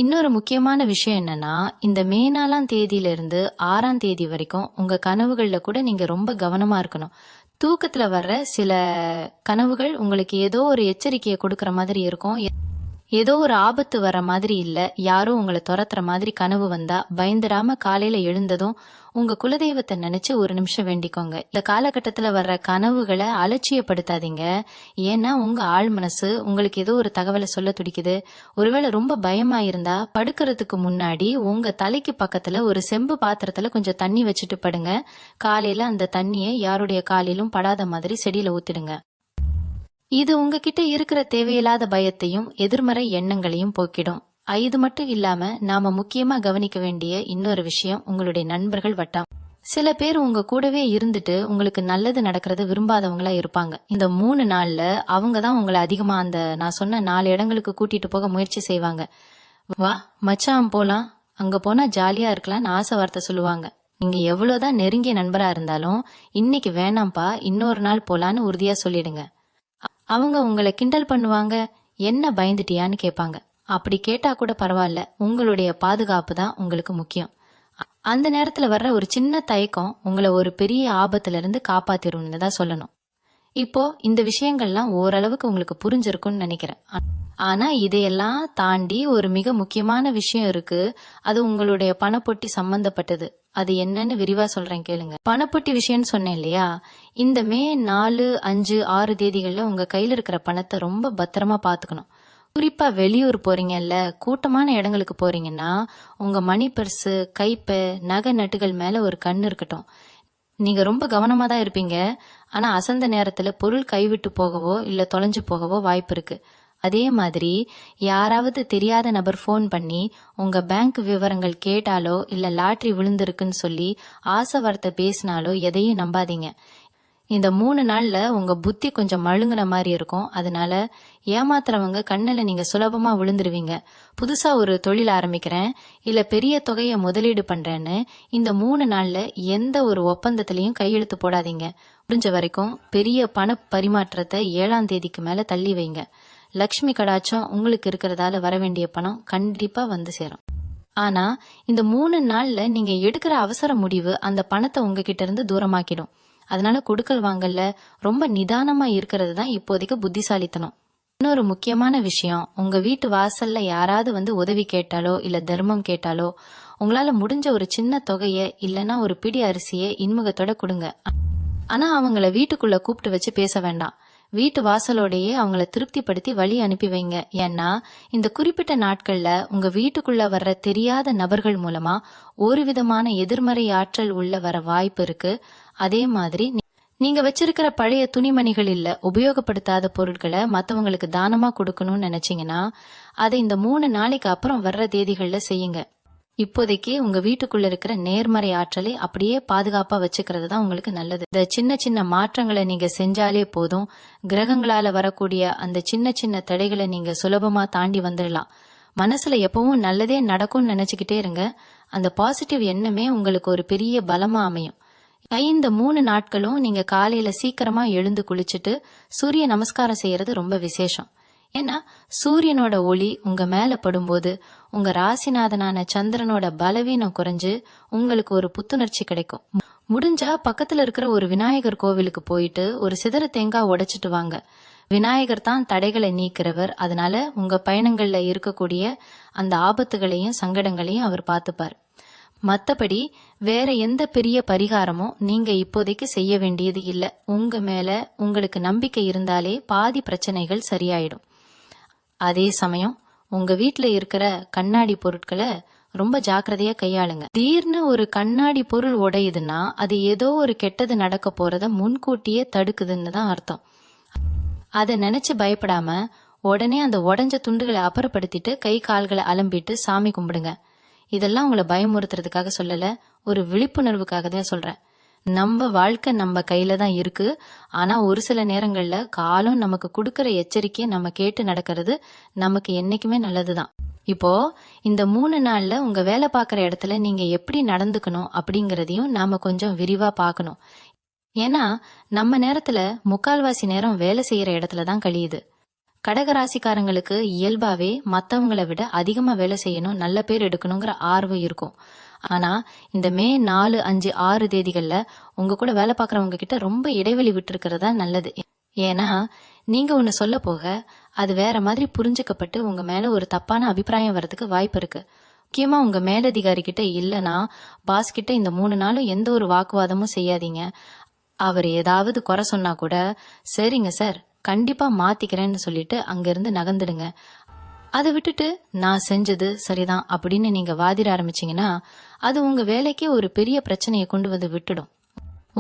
இன்னொரு முக்கியமான விஷயம் என்னன்னா, இந்த மே 4ஆம் தேதியில இருந்து 6ஆம் தேதி வரைக்கும் உங்க கனவுகள்ல கூட நீங்க ரொம்ப கவனமா இருக்கணும். தூக்கத்துல வர்ற சில கனவுகள் உங்களுக்கு ஏதோ ஒரு எச்சரிக்கையை கொடுக்கற மாதிரி இருக்கும். ஏதோ ஒரு ஆபத்து வர மாதிரி இல்ல, யாரோ உங்களை துரத்துற மாதிரி கனவு வந்தா பயந்துடாம காலையில எழுந்ததும் உங்க குலதெய்வத்தை நினைச்சு ஒரு நிமிஷம் வேண்டிக்கோங்க. இந்த காலகட்டத்துல வர்ற கனவுகளை அலட்சியப்படுத்தாதீங்க. ஏன்னா உங்க ஆழ் மனசு உங்களுக்கு ஏதோ ஒரு தகவலை சொல்ல துடிக்குது. ஒருவேளை ரொம்ப பயமா இருந்தா படுக்கிறதுக்கு முன்னாடி உங்க தலைக்கு பக்கத்துல ஒரு செம்பு பாத்திரத்துல கொஞ்சம் தண்ணி வச்சுட்டு படுங்க. காலையில அந்த தண்ணியை யாருடைய காலிலும் படாத மாதிரி செடியில ஊத்திடுங்க. இது உங்ககிட்ட இருக்கிற தேவையில்லாத பயத்தையும் எதிர்மறை எண்ணங்களையும் போக்கிடும். இது மட்டும் இல்லாம நாம முக்கியமா கவனிக்க வேண்டிய இன்னொரு விஷயம் உங்களுடைய நண்பர்கள் வட்டம். சில பேர் உங்க கூடவே இருந்துட்டு உங்களுக்கு நல்லது நடக்கிறத விரும்பாதவங்களா இருப்பாங்க. இந்த 3 நாள்ல அவங்க தான் உங்களை அதிகமா அந்த நான் சொன்ன 4 இடங்களுக்கு கூட்டிட்டு போக முயற்சி செய்வாங்க. வா மச்சான் போலாம், அங்க போனா ஜாலியா இருக்கலாம்னு ஆசை வார்த்தை சொல்லுவாங்க. நீங்க எவ்வளவுதான் நெருங்கிய நண்பரா இருந்தாலும் இன்னைக்கு வேணாம்ப்பா, இன்னொரு நாள் போலான்னு உறுதியா சொல்லிடுங்க. அவங்க உங்களை கிண்டல் பண்ணுவாங்க, என்ன பயந்துட்டியான்னு கேட்பாங்க. அப்படி கேட்டா கூட பரவாயில்ல, உங்களுடைய பாதுகாப்பு தான் உங்களுக்கு முக்கியம். அந்த நேரத்துல வர்ற ஒரு சின்ன தயக்கம் உங்களை ஒரு பெரிய ஆபத்துல இருந்து காப்பாத்திரும்னு தான் சொல்லணும். இப்போ இந்த விஷயங்கள்லாம் ஓரளவுக்கு உங்களுக்கு புரிஞ்சிருக்கும்னு நினைக்கிறேன். ஆனா இதையெல்லாம் தாண்டி ஒரு மிக முக்கியமான விஷயம் இருக்கு. அது உங்களுடைய பணப்பொட்டி சம்பந்தப்பட்டது. அது என்னன்னு விரிவா சொல்றேன் கேளுங்க. பணப்பொட்டி விஷயம்னு சொன்னேன் இல்லையா, இந்த மே 4, 5, 6 தேதிகள்ல உங்க கையில இருக்கிற பணத்தை ரொம்ப பத்திரமா பாத்துக்கணும். குறிப்பா வெளியூர் போறீங்கல்ல, கூட்டமான இடங்களுக்கு போறீங்கன்னா உங்க மணி பர்ஸு, கைப்பை, நகை நட்டுகள் மேல ஒரு கண் இருக்கட்டும். நீங்க ரொம்ப கவனமா தான் இருப்பீங்க, ஆனா அசந்த நேரத்துல பொருள் கைவிட்டு போகவோ இல்ல தொலைஞ்சு போகவோ வாய்ப்பு இருக்கு. அதே மாதிரி யாராவது தெரியாத நபர் ஃபோன் பண்ணி உங்க பேங்க் விவரங்கள் கேட்டாலோ இல்ல லாட்டரி விழுந்திருக்குன்னு சொல்லி ஆசை வார்த்தை பேசினாலோ எதையும் நம்பாதீங்க. இந்த 3 நாள்ல உங்க புத்தி கொஞ்சம் மழுங்குன மாதிரி இருக்கும். அதனால ஏமாத்துறவங்க கண்ணுல நீங்க சுலபமா விழுந்துருவீங்க. புதுசா ஒரு தொழில் ஆரம்பிக்கிறேன் இல்ல பெரிய தொகையை முதலீடு பண்றேன்னு இந்த 3 நாள்ல எந்த ஒரு ஒப்பந்தத்திலையும் கையெழுத்து போடாதீங்க. முடிஞ்ச வரைக்கும் பெரிய பண பரிமாற்றத்தை 7ஆம் தேதிக்கு மேல தள்ளி வைங்க. லக்ஷ்மி கடாட்சம் உங்களுக்கு இருக்கிறதால வர வேண்டிய பணம் கண்டிப்பா வந்து சேரும். ஆனா இந்த 3 நாள்ல நீங்க எடுக்கிற அவசர முடிவு அந்த பணத்தை உங்ககிட்ட இருந்து தூரமாக்கிடும். அதனால கொடுக்கல் வாங்கல்ல ரொம்ப நிதானமா இருக்கிறது தான் இப்போதைக்கு புத்திசாலித்தனம். இன்னொரு முக்கியமான விஷயம், உங்க வீட்டு வாசல்ல யாராவது வந்து உதவி கேட்டாலோ இல்ல தர்மம் கேட்டாலோ உங்களால முடிஞ்ச ஒரு சின்ன தொகையை இல்லைன்னா ஒரு பிடி அரிசியை இன்முகத்தோட கொடுங்க. ஆனா அவங்கள வீட்டுக்குள்ள கூப்பிட்டு வச்சு பேச வேண்டாம். வீட்டு வாசலோடையே அவங்கள திருப்திப்படுத்தி வழி அனுப்பி வைங்க. ஏன்னா இந்த குறிப்பிட்ட நாட்கள்ல உங்க வீட்டுக்குள்ள வர்ற தெரியாத நபர்கள் மூலமா ஒரு விதமான எதிர்மறை ஆற்றல் உள்ள வர வாய்ப்பு இருக்கு. அதே மாதிரி நீங்க வச்சிருக்கிற பழைய துணிமணிகள் இல்ல உபயோகப்படுத்தாத பொருட்களை மத்தவங்களுக்கு தானமா கொடுக்கணும்னு நினைச்சீங்கன்னா அதை இந்த 3 நாளைக்கு அப்புறம் வர்ற தேதிகள்ல செய்யுங்க. இப்போதைக்கு உங்க வீட்டுக்குள்ள இருக்கிற நேர்மறை ஆற்றலை அப்படியே பாதுகாப்பா வச்சுக்கிறது தான் உங்களுக்கு நல்லது. இந்த சின்ன சின்ன மாற்றங்களை நீங்க செஞ்சாலே போதும். கிரகங்களால வரக்கூடிய அந்த சின்ன சின்ன தடைகளை நீங்க சுலபமா தாண்டி வந்துடலாம். மனசுல எப்பவும் நல்லதே நடக்கும்னு நினைச்சுக்கிட்டே இருங்க. அந்த பாசிட்டிவ் எண்ணமே உங்களுக்கு ஒரு பெரிய பலமா அமையும். இந்த 3 நாட்களும் நீங்க காலையில சீக்கிரமா எழுந்து குளிச்சுட்டு சூரிய நமஸ்காரம் செய்யறது ரொம்ப விசேஷம். ஏன்னா சூரியனோட ஒளி உங்க மேல படும்போது உங்க ராசிநாதனான சந்திரனோட பலவீனம் குறைஞ்சு உங்களுக்கு ஒரு புத்துணர்ச்சி கிடைக்கும். முடிஞ்சா பக்கத்துல இருக்கிற ஒரு விநாயகர் கோவிலுக்கு போயிட்டு ஒரு சிதற தேங்காய் உடைச்சிட்டு வாங்க. விநாயகர் தான் தடைகளை நீக்கிறவர். அதனால உங்க பயணங்கள்ல இருக்கக்கூடிய அந்த ஆபத்துகளையும் சங்கடங்களையும் அவர் பார்த்துப்பார். மத்தபடி வேற எந்த பெரிய பரிகாரமும் நீங்க இப்போதைக்கு செய்ய வேண்டியது இல்ல. உங்க மேல உங்களுக்கு நம்பிக்கை இருந்தாலே பாதி பிரச்சனைகள் சரியாயிடும். அதே சமயம் உங்க வீட்ல இருக்கிற கண்ணாடி பொருட்களை ரொம்ப ஜாக்கிரதையா கையாளுங்க. திடீர்னு ஒரு கண்ணாடி பொருள் உடையுதுன்னா அது ஏதோ ஒரு கெட்டது நடக்க போறத முன்கூட்டியே தடுக்குதுன்னு தான் அர்த்தம். அதை நினைச்சு பயப்படாம உடனே அந்த உடைஞ்ச துண்டுகளை அப்புறப்படுத்திட்டு கை கால்களை அலம்பிட்டு சாமி கும்பிடுங்க. இதெல்லாம் உங்களை பயமுறுத்துறதுக்காக சொல்லல, ஒரு விழிப்புணர்வுக்காக தான் சொல்றேன். நம்ம வாழ்க்கை நம்ம கையில தான் இருக்கு. ஆனா ஒரு சில நேரங்கள்ல காலம் நமக்கு கொடுக்கற எச்சரிக்கையை நம்ம கேட்டு நடக்கிறது நமக்கு என்னைக்குமே நல்லதுதான். இப்போ இந்த 3 நாள்ல உங்க வேலை பார்க்குற இடத்துல நீங்க எப்படி நடந்துக்கணும் அப்படிங்கறதையும் நாம கொஞ்சம் விரிவா பார்க்கணும். ஏன்னா நம்ம நேரத்துல முக்கால்வாசி நேரம் வேலை செய்யற இடத்துல தான் கழியுது. கடகராசிக்காரங்களுக்கு இயல்பாவே மத்தவங்களை விட அதிகமா வேலை செய்யணும், நல்ல பேர் எடுக்கணுங்கிற ஆர்வம் இருக்கும். ஆனா இந்த மே 4, 5, 6 தேதிகள்ல உங்க கூட வேலை பார்க்கறவங்க கிட்ட ரொம்ப இடைவெளி விட்டு இருக்கிறதா நல்லது. ஏன்னா நீங்க ஒண்ணு சொல்ல போக அது வேற மாதிரி புரிஞ்சுக்கப்பட்டு உங்க மேல ஒரு தப்பான அபிப்பிராயம் வர்றதுக்கு வாய்ப்பு இருக்கு. முக்கியமா உங்க மேலதிகாரி கிட்ட இல்லனா பாஸ் கிட்ட இந்த 3 நாளும் எந்த ஒரு வாக்குவாதமும் செய்யாதீங்க. அவர் ஏதாவது குறை சொன்னா கூட சரிங்க சார் கண்டிப்பா மாத்திக்கிறேன்னு சொல்லிட்டு அங்கிருந்து நகர்ந்துடுங்க. அதை விட்டுட்டு நான் செஞ்சது சரிதான் அப்படின்னு நீங்க வாதிட ஆரம்பிச்சீங்கன்னா அது உங்க வேலைக்கே ஒரு பெரிய பிரச்சனையை கொண்டு வந்து விட்டுடும்.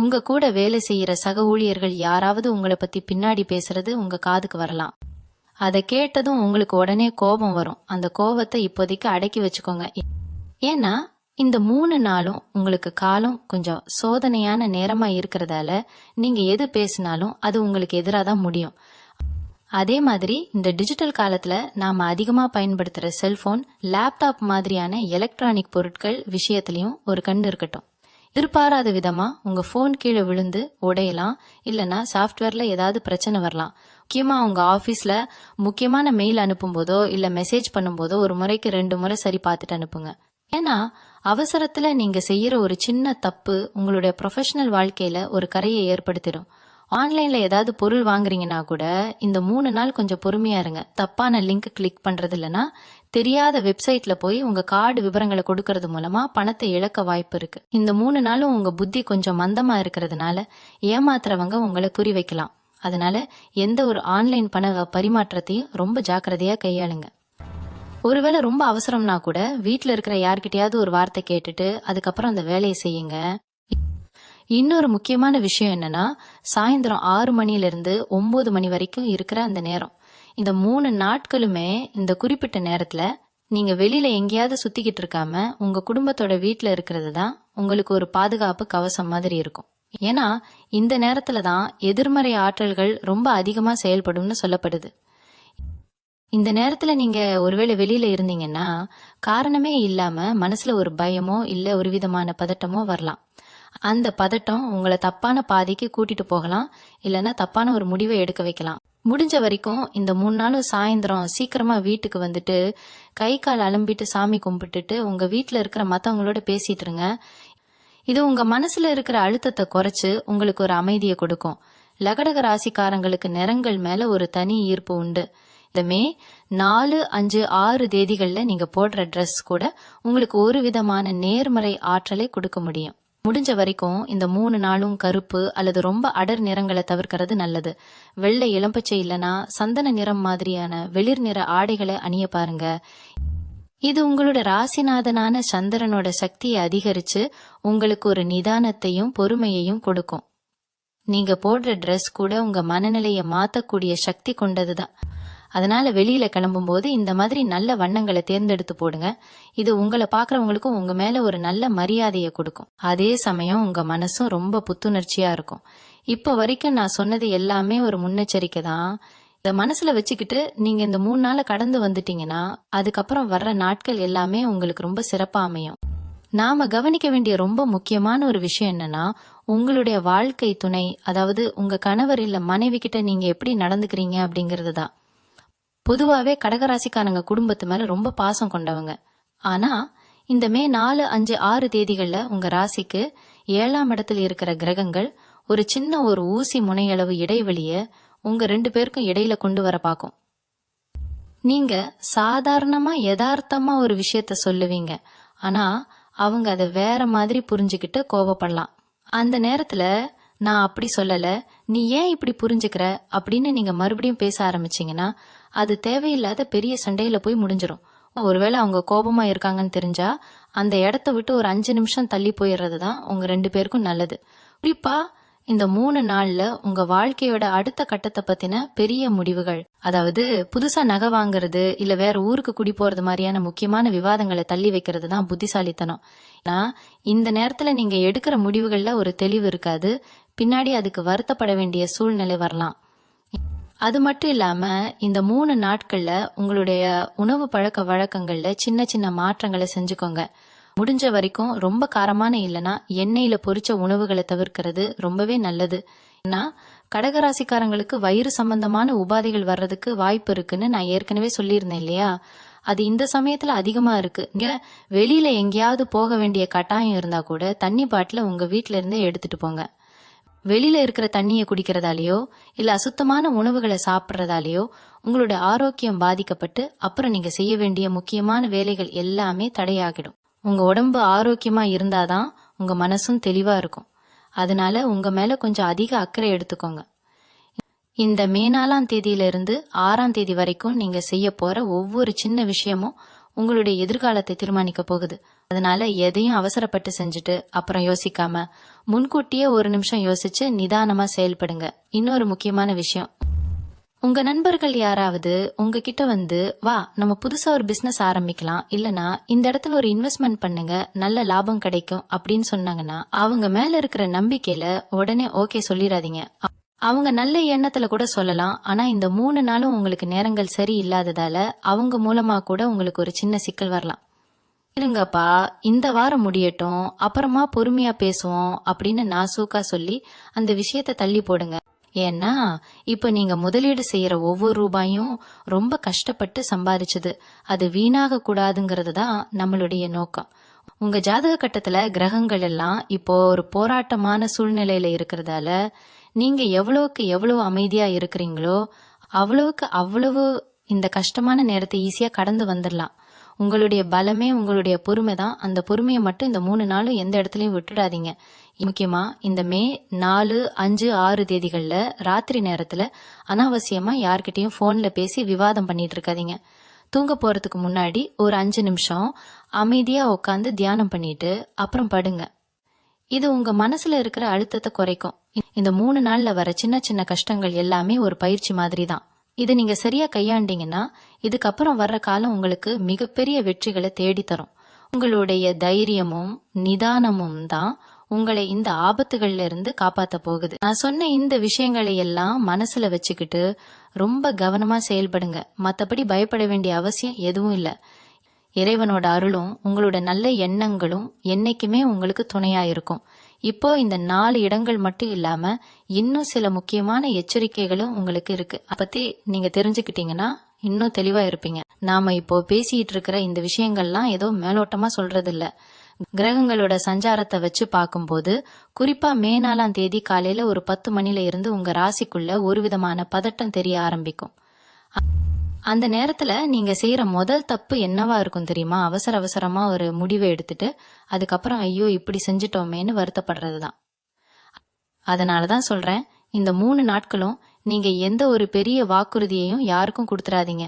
உங்க கூட வேலை செய்யற சக ஊழியர்கள் யாராவது உங்களை பத்தி பின்னாடி பேசுறது உங்க காதுக்கு வரலாம். அதை கேட்டதும் உங்களுக்கு உடனே கோபம் வரும். அந்த கோபத்தை இப்போதைக்கு அடக்கி வச்சுக்கோங்க. ஏன்னா இந்த 3 நாளும் உங்களுக்கு காலம் கொஞ்சம் சோதனையான நேரமா இருக்கிறதால நீங்க எது பேசினாலும் அது உங்களுக்கு எதிராக தான் முடியும். அதே மாதிரி இந்த டிஜிட்டல் காலத்துல நாம அதிகமா பயன்படுத்துற செல்போன், லேப்டாப் மாதிரியான எலக்ட்ரானிக் பொருட்கள் விஷயத்திலயும் ஒரு கண் இருக்கட்டும். எதிர்பாராத விதமா உங்க போன் கீழே விழுந்து உடையலாம், இல்லனா சாஃப்ட்வேர்ல ஏதாவது பிரச்சனை வரலாம். முக்கியமா உங்க ஆபீஸ்ல முக்கியமான மெயில் அனுப்பும் போதோ இல்ல மெசேஜ் பண்ணும் போதோ ஒரு முறைக்கு 2 முறை சரி பார்த்துட்டு அனுப்புங்க. ஏன்னா அவசரத்துல நீங்க செய்யற ஒரு சின்ன தப்பு உங்களுடைய ப்ரொஃபஷனல் வாழ்க்கையில ஒரு கரையை ஏற்படுத்திடும். ஆன்லைன்ல ஏதாவது பொருள் வாங்குறீங்கன்னா கூட இந்த 3 நாள் கொஞ்சம் பொறுமையா இருங்க. தப்பான லிங்க் கிளிக் பண்றது இல்லைன்னா தெரியாத வெப்சைட்ல போய் உங்க கார்டு விவரங்களை கொடுக்கறது மூலமா பணத்தை இழக்க வாய்ப்பு இருக்கு. இந்த 3 நாளும் உங்க புத்தி கொஞ்சம் மந்தமா இருக்கிறதுனால ஏமாத்துறவங்க உங்களை குறி வைக்கலாம். அதனால எந்த ஒரு ஆன்லைன் பண பரிமாற்றத்தையும் ரொம்ப ஜாக்கிரதையா கையாளுங்க. ஒருவேளை ரொம்ப அவசரம்னா கூட வீட்டுல இருக்கிற யார்கிட்டயாவது ஒரு வார்த்தை கேட்டுட்டு அதுக்கப்புறம் அந்த வேலையை செய்யுங்க. இன்னொரு முக்கியமான விஷயம் என்னன்னா சாயந்தரம் 6 மணில இருந்து 9 மணி வரைக்கும் இருக்கிற அந்த நேரம், இந்த 3 நாட்களுமே இந்த குறிப்பிட்ட நேரத்துல நீங்க வெளியில எங்கேயாவது சுத்திக்கிட்டு இருக்காம உங்க குடும்பத்தோட வீட்டுல இருக்கிறது தான் உங்களுக்கு ஒரு பாதுகாப்பு கவசம் மாதிரி இருக்கும். ஏன்னா இந்த நேரத்துல தான் எதிர்மறை ஆற்றல்கள் ரொம்ப அதிகமா செயல்படும்னு சொல்லப்படுது. இந்த நேரத்துல நீங்க ஒருவேளை வெளியில இருந்தீங்கன்னா காரணமே இல்லாம மனசுல ஒரு பயமோ இல்ல ஒரு விதமான பதட்டமோ வரலாம். அந்த பதட்டம் உங்களை தப்பான பாதைக்கு கூட்டிட்டு போகலாம், இல்லைன்னா தப்பான ஒரு முடிவை எடுக்க வைக்கலாம். முடிஞ்ச வரைக்கும் இந்த 3 நாளும் சாயந்தரம் சீக்கிரமா வீட்டுக்கு வந்துட்டு கை கால் அலம்பிட்டு சாமி கும்பிட்டுட்டு உங்க வீட்டுல இருக்கிற மத்தவங்களோட பேசிட்டு இருங்க. இது உங்க மனசுல இருக்கிற அழுத்தத்தை குறைச்சு உங்களுக்கு ஒரு அமைதியை கொடுக்கும். லகடக ராசிக்காரங்களுக்கு நிறங்கள் மேல ஒரு தனி ஈர்ப்பு உண்டு. இந்த மே 4, 5, 6 தேதிகள்ல நீங்க போடுற ட்ரெஸ் கூட உங்களுக்கு ஒரு விதமான நேர்மறை ஆற்றலை கொடுக்க முடியும். முடிஞ்ச வரைக்கும் இந்த 3 நாளும் கருப்பு அல்லது ரொம்ப அடர் நிறங்களை தவிர்க்கிறது நல்லது. வெள்ளை, இளம்பச்சை இல்லனா சந்தன நிறம் மாதிரியான வெளிர் நிற ஆடைகளை அணிய பாருங்க. இது உங்களோட ராசிநாதனான சந்திரனோட சக்தியை அதிகரிச்சு உங்களுக்கு ஒரு நிதானத்தையும் பொறுமையையும் கொடுக்கும். நீங்க போடுற ட்ரெஸ் கூட உங்க மனநிலையை மாத்தக்கூடிய சக்தி கொண்டதுதான். அதனால வெளியில கிளம்பும் போது இந்த மாதிரி நல்ல வண்ணங்களை தேர்ந்தெடுத்து போடுங்க. இது உங்களை பாக்குறவங்களுக்கும் உங்க மேல ஒரு நல்ல மரியாதையை கொடுக்கும். அதே சமயம் உங்க மனசும் ரொம்ப புத்துணர்ச்சியா இருக்கும். இப்ப வரைக்கும் நான் சொன்னது எல்லாமே ஒரு முன்னெச்சரிக்கை தான். இத மனசுல வச்சுக்கிட்டு நீங்க இந்த 3 நாளை கடந்து வந்துட்டீங்கன்னா அதுக்கப்புறம் வர்ற நாட்கள் எல்லாமே உங்களுக்கு ரொம்ப சிறப்பா அமையும். நாம கவனிக்க வேண்டிய ரொம்ப முக்கியமான ஒரு விஷயம் என்னன்னா உங்களுடைய வாழ்க்கை துணை, அதாவது உங்க கணவர் இல்ல மனைவி கிட்ட நீங்க எப்படி நடந்துக்கிறீங்க அப்படிங்கிறது தான். பொதுவாவே கடகராசிக்காரங்க குடும்பத்து மேல ரொம்ப பாசம் கொண்டவங்க. ஆனா இந்த மே 4, 5, 6 தேதிகள்ல உங்க ராசிக்கு 7ஆம் இடத்துல இருக்கிற கிரகங்கள் ஒரு சின்ன ஒரு ஊசி முனையளவு இடைவெளிய உங்க 2 பேருக்கும் இடையில கொண்டு வர பாக்கும். நீங்க சாதாரணமா யதார்த்தமா ஒரு விஷயத்த சொல்லுவீங்க. ஆனா அவங்க அதை வேற மாதிரி புரிஞ்சுக்கிட்டு கோபப்படலாம். அந்த நேரத்துல நான் அப்படி சொல்லல, நீ ஏன் இப்படி புரிஞ்சுக்கிற அப்படின்னு நீங்க மறுபடியும் பேச ஆரம்பிச்சீங்கன்னா அது தேவையில்லாத பெரிய சண்டையில போய் முடிஞ்சிரும். ஒருவேளை அவங்க கோபமா இருக்காங்கன்னு தெரிஞ்சா அந்த இடத்த விட்டு ஒரு 5 நிமிஷம் தள்ளி போயிடுறதுதான் உங்க 2 பேருக்கும் நல்லது. குறிப்பா இந்த 3 நாள்ல உங்க வாழ்க்கையோட அடுத்த கட்டத்தை பத்தின பெரிய முடிவுகள், அதாவது புதுசா நகை வாங்குறது இல்ல வேற ஊருக்கு குடி போறது மாதிரியான முக்கியமான விவாதங்களை தள்ளி வைக்கிறது தான் புத்திசாலித்தனம். ஏன்னா இந்த நேரத்துல நீங்க எடுக்கிற முடிவுகள்ல ஒரு தெளிவு இருக்காது, பின்னாடி அதுக்கு வருத்தப்பட வேண்டிய சூழ்நிலை வரலாம். அது மட்டும் இல்லாம இந்த 3 நாட்கள்ல உங்களுடைய உணவு பழக்க வழக்கங்கள்ல சின்ன சின்ன மாற்றங்களை செஞ்சுக்கோங்க. முடிஞ்ச வரைக்கும் ரொம்ப காரமான இல்லைன்னா எண்ணெயில பொரிச்ச உணவுகளை தவிர்க்கிறது ரொம்பவே நல்லது. ஏன்னா கடகராசிக்காரங்களுக்கு வயிறு சம்பந்தமான உபாதைகள் வர்றதுக்கு வாய்ப்பு இருக்குன்னு நான் ஏற்கனவே சொல்லியிருந்தேன் இல்லையா? அது இந்த சமயத்துல அதிகமா இருக்கு. இங்க வெளியில எங்கேயாவது போக வேண்டிய கட்டாயம் இருந்தா கூட தண்ணி பாட்டில உங்க வீட்ல இருந்தே எடுத்துட்டு போங்க. வெளியில இருக்கிற தண்ணியை குடிக்கிறதாலேயோ இல்ல அசுத்தமான உணவுகளை சாப்பிட்றதாலேயோ உங்களோட ஆரோக்கியம் பாதிக்கப்பட்டு அப்புறம் நீங்க செய்ய வேண்டிய முக்கியமான வேலைகள் எல்லாமே தடையாகிடும். உங்க உடம்பு ஆரோக்கியமா இருந்தாதான் உங்க மனசும் தெளிவா இருக்கும். அதனால உங்க மேல கொஞ்சம் அதிக அக்கறை எடுத்துக்கோங்க. இந்த மே 4ஆம் தேதியில இருந்து 6ஆம் தேதி வரைக்கும் நீங்க செய்ய போற ஒவ்வொரு சின்ன விஷயமும் உங்களுடைய எதிர்காலத்தை தீர்மானிக்க போகுது. அதனால எதையும் அவசரப்பட்டு செஞ்சுட்டு அப்புறம் யோசிக்காம முன்கூட்டியே ஒரு நிமிஷம் யோசிச்சு நிதானமா செயல்படுங்க. இன்னொரு முக்கியமான விஷயம், உங்க நண்பர்கள் யாராவது உங்ககிட்ட வந்து வா நம்ம புதுசா ஒரு பிசினஸ் ஆரம்பிக்கலாம், இல்லனா இந்த இடத்துல ஒரு இன்வெஸ்ட்மெண்ட் பண்ணுங்க நல்ல லாபம் கிடைக்கும் அப்படின்னு சொன்னாங்கன்னா அவங்க மேல இருக்கிற நம்பிக்கையில உடனே ஓகே சொல்லிடாதீங்க. அவங்க நல்ல எண்ணத்துல கூட சொல்லலாம், ஆனா இந்த 3 நாளும் உங்களுக்கு நேரங்கள் சரி இல்லாததால அவங்க மூலமா கூட உங்களுக்கு ஒரு சின்ன சிக்கல் வரலாம். இருங்கப்பா இந்த வாரம் முடியட்டும் அப்புறமா பொறுமையா பேசுவோம் அப்படின்னு நாசூக்கா சொல்லி அந்த விஷயத்த தள்ளி போடுங்க. ஏன்னா இப்ப நீங்க முதலீடு செய்யற ஒவ்வொரு ரூபாயும் ரொம்ப கஷ்டப்பட்டு சம்பாதிச்சது, அது வீணாக கூடாதுங்கிறது தான் நம்மளுடைய நோக்கம். உங்க ஜாதக கட்டத்துல கிரகங்கள் எல்லாம் இப்போ ஒரு போராட்டமான சூழ்நிலையில இருக்கிறதால நீங்க எவ்வளவுக்கு எவ்வளவு அமைதியா இருக்கிறீங்களோ அவ்வளவுக்கு அவ்வளவு இந்த கஷ்டமான நேரத்தை ஈஸியா கடந்து வந்துடலாம். உங்களுடைய பலமே உங்களுடைய பொறுமை தான். அந்த பொறுமையை மட்டும் இந்த 3 நாளும் எந்த இடத்துலயும் விட்டுடாதீங்க. முக்கியமா இந்த மே 4, 5, 6 தேதிகள்ல ராத்திரி நேரத்துல அனாவசியமா யார்கிட்டயும் போன்ல பேசி விவாதம் பண்ணிட்டு இருக்காதீங்க. தூங்க போறதுக்கு முன்னாடி ஒரு 5 நிமிஷம் அமைதியா உட்காந்து தியானம் பண்ணிட்டு அப்புறம் படுங்க. இது உங்க மனசுல இருக்கிற அழுத்தத்தை குறைக்கும். இந்த 3 நாள்ல வர சின்ன சின்ன கஷ்டங்கள் எல்லாமே ஒரு பயிற்சி மாதிரி தான். இதை நீங்க சரியா கையாண்டீங்கன்னா இதுக்கப்புறம் வர்ற காலம் உங்களுக்கு மிகப்பெரிய வெற்றிகளை தேடி தரும். உங்களுடைய தைரியமும் நிதானமும் தான் உங்களை இந்த ஆபத்துகள்ல இருந்து காப்பாத்த போகுது. நான் சொன்ன இந்த விஷயங்களை எல்லாம் மனசுல வச்சுக்கிட்டு ரொம்ப கவனமா செயல்படுங்க. மத்தபடி பயப்பட வேண்டிய அவசியம் எதுவும் இல்ல. இறைவனோட அருளும் உங்களோட நல்ல எண்ணங்களும் என்னைக்குமே உங்களுக்கு துணையா இருக்கும். இப்போ இந்த 4 இடங்கள் மட்டும் இல்லாம இன்னும் சில முக்கியமான எச்சரிக்கைகளும் உங்களுக்கு இருக்கு. அப்பத்தி நீங்க தெரிஞ்சுக்கிட்டீங்கன்னா இன்னும் தெளிவா இருப்பீங்க. நாம இப்போ பேசிட்டு இருக்கிற இந்த விஷயங்கள்லாம் ஏதோ மேலோட்டமா சொல்றது இல்ல. கிரகங்களோட சஞ்சாரத்தை வச்சு பார்க்கும்போது குறிப்பா மே 4ஆம் தேதி காலையில ஒரு 10 மணில இருந்து உங்க ராசிக்குள்ள ஒரு விதமான பதட்டம் தெரிய ஆரம்பிக்கும். அந்த நேரத்துல நீங்க செய்யற முதல் தப்பு என்னவா இருக்கும் தெரியுமா? அவசர அவசரமா ஒரு முடிவை எடுத்துட்டு அதுக்கப்புறம் ஐயோ இப்படி செஞ்சிட்டோமேன்னு வருத்தப்படுறதுதான். அதனாலதான் சொல்றேன், இந்த 3 நாட்களும் நீங்க எந்த ஒரு பெரிய வாக்குறுதியையும் யாருக்கும் கொடுத்துறாதீங்க.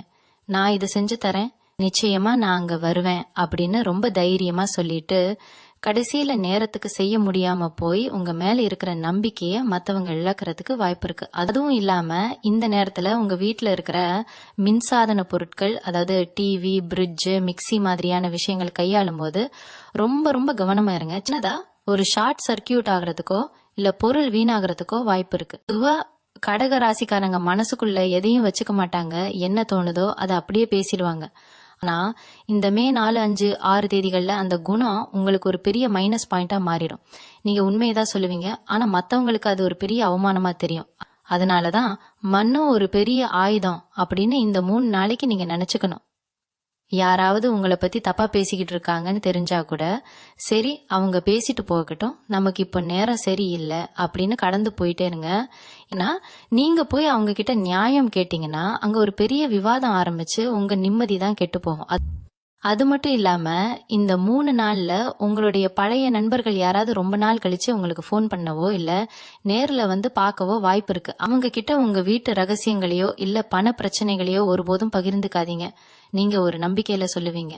நான் இது செஞ்சு தரேன், நிச்சயமா நான் அங்க வருவேன் அப்படின்னு ரொம்ப தைரியமா சொல்லிட்டு கடைசியில நேரத்துக்கு செய்ய முடியாம போய் உங்க மேல இருக்கிற நம்பிக்கைய மத்தவங்க இழக்கிறதுக்கு வாய்ப்பு இருக்கு. அதுவும் இல்லாம இந்த நேரத்துல உங்க வீட்டுல இருக்கிற மின்சாதன பொருட்கள், அதாவது டிவி, பிரிட்ஜ், மிக்சி மாதிரியான விஷயங்கள் கையாளும் போது ரொம்ப ரொம்ப கவனமா இருங்க. சின்னதா ஒரு ஷார்ட் சர்க்கியூட் ஆகுறதுக்கோ இல்ல பொருள் வீணாகிறதுக்கோ வாய்ப்பு இருக்கு. பொதுவா கடக ராசிக்காரங்க மனசுக்குள்ள எதையும் வச்சுக்க மாட்டாங்க, என்ன தோணுதோ அதை அப்படியே பேசிடுவாங்க. ஆனா இந்த மே 4, 5, 6 தேதிகள்ல அந்த குணம் உங்களுக்கு ஒரு பெரிய மைனஸ் பாயிண்டா மாறிடும். நீங்க உண்மையதான் சொல்லுவீங்க, ஆனா மத்தவங்களுக்கு அது ஒரு பெரிய அவமானமா தெரியும். அதனாலதான் மண்ணும் ஒரு பெரிய ஆயுதம் அப்படின்னு இந்த 3 நாளைக்கு நீங்க நினைச்சுக்கணும். யாராவது உங்களை பத்தி தப்பா பேசிக்கிட்டு இருக்காங்கன்னு தெரிஞ்சா கூட சரி, அவங்க பேசிட்டு போகட்டும், நமக்கு இப்ப நேரம் சரியில்லை அப்படின்னு கடந்து போயிட்டே இருங்க. ஏன்னா நீங்க போய் அவங்க கிட்ட நியாயம் கேட்டீங்கன்னா அங்க ஒரு பெரிய விவாதம் ஆரம்பிச்சு உங்க நிம்மதி தான் கெட்டு போகும். அது மட்டும் இல்லாம இந்த 3 நாள்ல உங்களுடைய பழைய நண்பர்கள் யாராவது ரொம்ப நாள் கழிச்சு உங்களுக்கு ஃபோன் பண்ணவோ இல்ல நேர்ல வந்து பார்க்கவோ வாய்ப்பு இருக்கு. அவங்க கிட்ட உங்க வீட்டு ரகசியங்களையோ இல்ல பண பிரச்சனைகளையோ ஒருபோதும் பகிர்ந்துக்காதீங்க. நீங்க ஒரு நம்பிக்கையில சொல்லுவீங்க,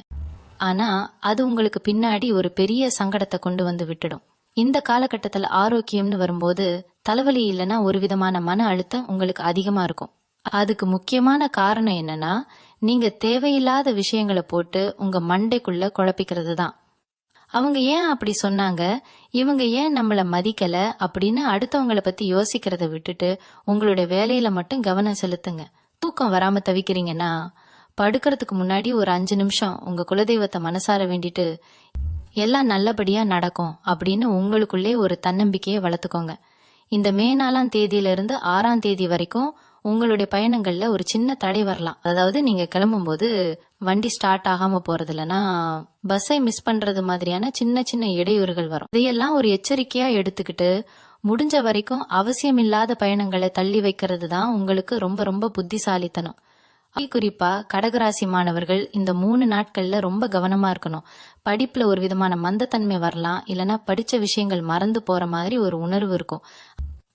ஆனா அது உங்களுக்கு பின்னாடி ஒரு பெரிய சங்கடத்தை கொண்டு வந்து விட்டுடும். இந்த காலகட்டத்துல ஆரோக்கியம்னு வரும்போது தலைவலி இல்லைன்னா ஒரு விதமான மன அழுத்தம் உங்களுக்கு அதிகமா இருக்கும். அதுக்கு முக்கியமான காரணம் என்னன்னா, நீங்க தேவையில்லாத விஷயங்களை போட்டு உங்க மண்டைக்குள்ள குழப்பிக்கிறது தான். அவங்க ஏன் அப்படி சொன்னாங்க, இவங்க ஏன் நம்மள மதிக்கல அப்படின்னு அடுத்தவங்கள பத்தி யோசிக்கிறத விட்டுட்டு உங்களுடைய வேலையில மட்டும் கவனம் செலுத்துங்க. தூக்கம் வராம தவிக்கிறீங்கன்னா படுக்கிறதுக்கு முன்னாடி ஒரு 5 நிமிஷம் உங்க குலதெய்வத்தை மனசார வேண்டிட்டு எல்லாம் நல்லபடியா நடக்கும் அப்படின்னு உங்களுக்குள்ளே ஒரு தன்னம்பிக்கையை வளர்த்துக்கோங்க. இந்த மே 4ஆம் தேதியில இருந்து 6ஆம் தேதி வரைக்கும் உங்களுடைய பயணங்கள்ல ஒரு சின்ன தடை வரலாம். அதாவது நீங்க கிளம்பும்போது வண்டி ஸ்டார்ட் ஆகாம போறது இல்லைன்னா பஸ்ஸை மிஸ் பண்றது மாதிரியான சின்ன சின்ன இடையூறுகள் வரும். இதையெல்லாம் ஒரு எச்சரிக்கையா எடுத்துக்கிட்டு முடிஞ்ச வரைக்கும் அவசியமில்லாத பயணங்களை தள்ளி வைக்கிறது தான் உங்களுக்கு ரொம்ப ரொம்ப புத்திசாலித்தனம். குறிப்பா கடகராசி மாணவர்கள் இந்த 3 நாட்கள்ல ரொம்ப கவனமா இருக்கணும். படிப்புல ஒரு விதமான மந்தத்தன்மை வரலாம், இல்லைன்னா படிச்ச விஷயங்கள் மறந்து போற மாதிரி ஒரு உணர்வு இருக்கும்.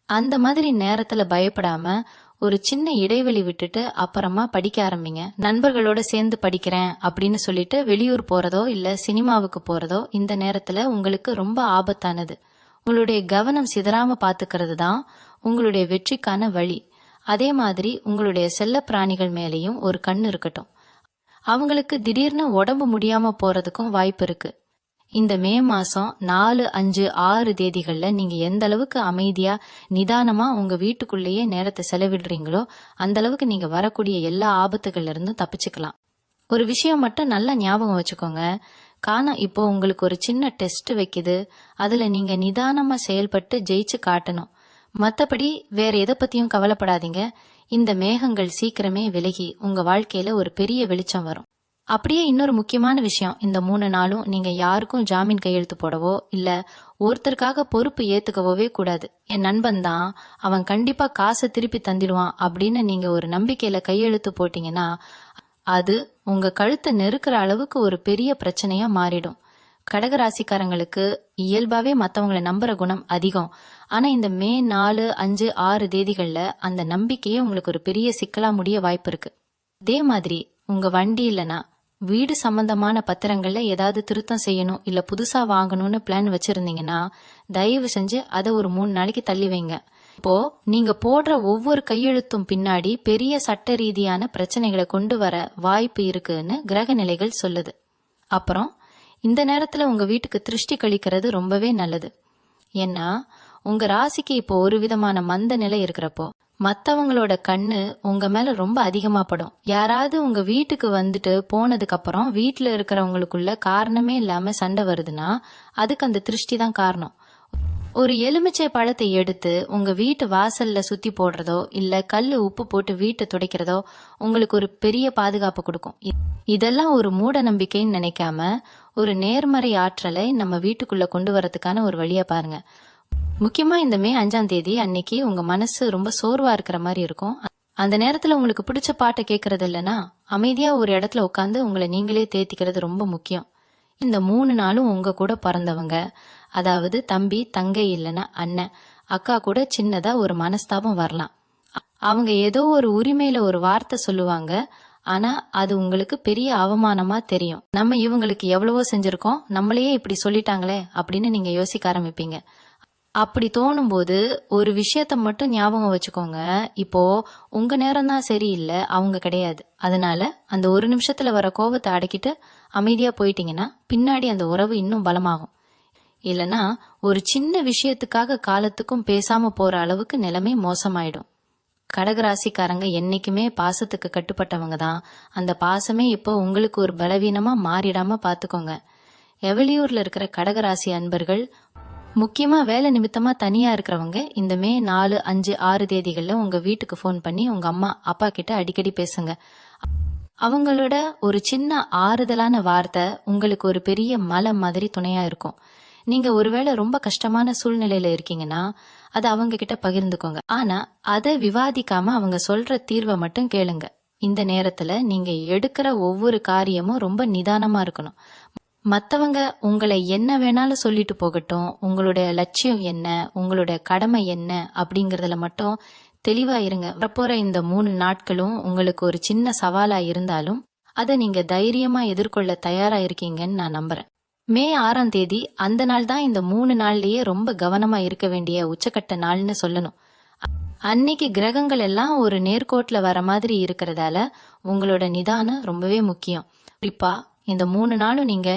அந்த மாதிரி நேரத்துல பயப்படாம ஒரு சின்ன இடைவெளி விட்டுட்டு அப்புறமா படிக்க ஆரம்பிங்க. நண்பர்களோட சேர்ந்து படிக்கிறேன் அப்படின்னு சொல்லிட்டு வெளியூர் போறதோ இல்ல சினிமாவுக்கு போறதோ இந்த நேரத்துல உங்களுக்கு ரொம்ப ஆபத்தானது. உங்களுடைய கவனம் சிதறாம பாத்துக்கிறது தான் உங்களுடைய வெற்றிக்கான வழி. அதே மாதிரி உங்களுடைய செல்ல பிராணிகள் மேலேயும் ஒரு கண் இருக்கட்டும். அவங்களுக்கு திடீர்னு உடம்பு முடியாம போறதுக்கும் வாய்ப்பு இருக்கு. இந்த மே மாசம் 4, 5, 6 தேதிகள்ல நீங்க எந்த அளவுக்கு அமைதியா நிதானமா உங்க வீட்டுக்குள்ளேயே நேரத்தை செலவிடுறீங்களோ அந்த அளவுக்கு நீங்க வரக்கூடிய எல்லா ஆபத்துகள்ல இருந்தும் தப்பிச்சுக்கலாம். ஒரு விஷயம் மட்டும் நல்லா ஞாபகம் வச்சுக்கோங்க, இப்போ உங்களுக்கு ஒரு சின்ன டெஸ்ட் வைக்குது, அதுல நீங்க நிதானமா செயல்பட்டு ஜெயிச்சு காட்டணும். மத்தபடி வேற எதை பத்தியும் கவலைப்படாதீங்க. இந்த மேகங்கள் சீக்கிரமே விலகி உங்க வாழ்க்கையில ஒரு பெரிய வெளிச்சம் வரும். அப்படியே இன்னொரு முக்கியமான விஷயம், இந்த 3 நாளும் நீங்க யாருக்கும் ஜாமீன் கையெழுத்து போடவோ இல்ல ஒருத்தருக்காக பொறுப்பு ஏத்துக்கவே கூடாது. என் நண்பன் தான், அவன் கண்டிப்பா காசை திருப்பி தந்திடுவான் அப்படின்னு நீங்க ஒரு நம்பிக்கையில கையெழுத்து போட்டீங்கன்னா அது உங்க கழுத்தை நெருக்கிற அளவுக்கு ஒரு பெரிய பிரச்சனையா மாறிடும். கடகராசிக்காரங்களுக்கு இயல்பாவே மத்தவங்களை நம்புற குணம் அதிகம். ஆனா இந்த மே 4, 5, 6 தேதிகள்ல அந்த நம்பிக்கையே உங்களுக்கு ஒரு பெரிய சிக்கலா முடிய வாய்ப்பு இருக்கு. அதே மாதிரி உங்க வண்டி இல்லைன்னா வீடு சம்பந்தமான பத்திரங்கள்ல ஏதாவது திருத்தம் செய்யணும் இல்ல புதுசா வாங்கணும்னு பிளான் வச்சிருந்தீங்கன்னா தயவு செஞ்சு அதை ஒரு 3 நாளைக்கு தள்ளி வைங்க. இப்போ நீங்க போடுற ஒவ்வொரு கையெழுத்தும் பின்னாடி பெரிய சட்ட ரீதியான பிரச்சனைகளை கொண்டு வர வாய்ப்பு இருக்குன்னு கிரக நிலைகள் சொல்லுது. அப்புறம் இந்த நேரத்துல உங்க வீட்டுக்கு திருஷ்டி கழிக்கிறது ரொம்பவே நல்லது. ஏன்னா உங்க ராசிக்கு இப்போ ஒரு விதமான மந்த நிலை இருக்கிறப்போ மத்தவங்களோட கண்ணு உங்க மேல ரொம்ப அதிகமா படும். யாராவது உங்க வீட்டுக்கு வந்துட்டு போனதுக்கு அப்புறம் வீட்டுல இருக்கிறவங்களுக்குள்ள காரணமே இல்லாம சண்டை வருதுன்னா அதுக்கு அந்த திருஷ்டி தான் காரணம். ஒரு எலுமிச்சை பழத்தை எடுத்து உங்க வீட்டு வாசல்ல சுத்தி போடுறதோ இல்ல கல்லு உப்பு போட்டு வீட்டை துடைக்கிறதோ உங்களுக்கு ஒரு பெரிய பாதுகாப்பு கொடுக்கும். இதெல்லாம் ஒரு மூட நம்பிக்கைன்னு நினைக்காம ஒரு நேர்மறை ஆற்றலை நம்ம வீட்டுக்குள்ள கொண்டு வரதுக்கான ஒரு வழியா பாருங்க. முக்கியமா இந்த மே 5ஆம் தேதி அன்னைக்கு உங்க மனசு ரொம்ப சோர்வா இருக்கிற மாதிரி இருக்கும். அந்த நேரத்துல உங்களுக்கு பிடிச்ச பாட்டை கேட்கறது இல்லைன்னா அமைதியா ஒரு இடத்துல உட்காந்து உங்களை நீங்களே தேத்திக்கிறது ரொம்ப முக்கியம். இந்த 3 நாளும் உங்க கூட பிறந்தவங்க, அதாவது தம்பி தங்கை இல்லைன்னா அண்ணன் அக்கா கூட சின்னதா ஒரு மனஸ்தாபம் வரலாம். அவங்க ஏதோ ஒரு உரிமையில ஒரு வார்த்தை சொல்லுவாங்க, ஆனா அது உங்களுக்கு பெரிய அவமானமா தெரியும். நம்ம இவங்களுக்கு எவ்வளவோ செஞ்சிருக்கோம், நம்மளையே இப்படி சொல்லிட்டாங்களே அப்படின்னு நீங்க யோசிக்க ஆரம்பிப்பீங்க. அப்படி தோணும் போது ஒரு விஷயத்த மட்டும் ஞாபகம் வச்சுக்கோங்க, இப்போ உங்க நேரம் தான் சரியில்லை, அவங்க கிடையாது. அதனால அந்த ஒரு நிமிஷத்துல வர கோபத்தை அடக்கிட்டு அமைதியா போயிட்டீங்கன்னா பின்னாடி அந்த உறவு இன்னும் பலமாகும். இல்லைன்னா ஒரு சின்ன விஷயத்துக்காக காலத்துக்கும் பேசாம போற அளவுக்கு நிலைமை மோசமாயிடும். கடகராசிக்காரங்க என்னைக்குமே பாசத்துக்கு கட்டுப்பட்டவங்க தான். அந்த பாசமே இப்போ உங்களுக்கு ஒரு பலவீனமா மாறிடாம பாத்துக்கோங்க. எவலியூர்ல இருக்கிற கடகராசி அன்பர்கள் முக்கியமா வேலை நிமித்தமா தனியா இருக்கிறவங்க இந்த மே 4, 5, 6 தேதிகள்ல உங்க வீட்டுக்கு ஃபோன் பண்ணி உங்க அம்மா அப்பா கிட்ட அடிக்கடி பேசுங்க. அவங்களோட ஒரு சின்ன ஆறுதலான வார்த்தை உங்களுக்கு ஒரு பெரிய மலை மாதிரி துணையா இருக்கும். நீங்க ஒருவேளை ரொம்ப கஷ்டமான சூழ்நிலையில இருக்கீங்கன்னா அதை அவங்க கிட்ட பகிர்ந்துக்கோங்க. ஆனா அதை விவாதிக்காம அவங்க சொல்ற தீர்வை மட்டும் கேளுங்க. இந்த நேரத்துல நீங்க எடுக்கிற ஒவ்வொரு காரியமும் ரொம்ப நிதானமா இருக்கணும். மத்தவங்க உங்களை என்ன வேணாலும் சொல்லிட்டு போகட்டும், உங்களுடைய லட்சியம் என்ன, உங்களுடைய கடமை என்ன அப்படிங்கறதுல மட்டும் தெளிவா இருங்க. வரப்போற இந்த 3 நாட்களும் உங்களுக்கு ஒரு சின்ன சவாலா இருந்தாலும் அதை நீங்க தைரியமா எதிர்கொள்ள தயாரா இருக்கீங்கன்னு நான் நம்புறேன். மே 6ஆம் தேதி அந்த நாள் தான் இந்த 3 நாள்லயே ரொம்ப கவனமா இருக்க வேண்டிய உச்சக்கட்ட நாள்னு சொல்லணும். அன்னைக்கு கிரகங்கள் எல்லாம் ஒரு நேர்கோட்ல வர மாதிரி இருக்கிறதால உங்களோட நிதானம் ரொம்பவே முக்கியம். குறிப்பா இந்த 3 நாளும் நீங்க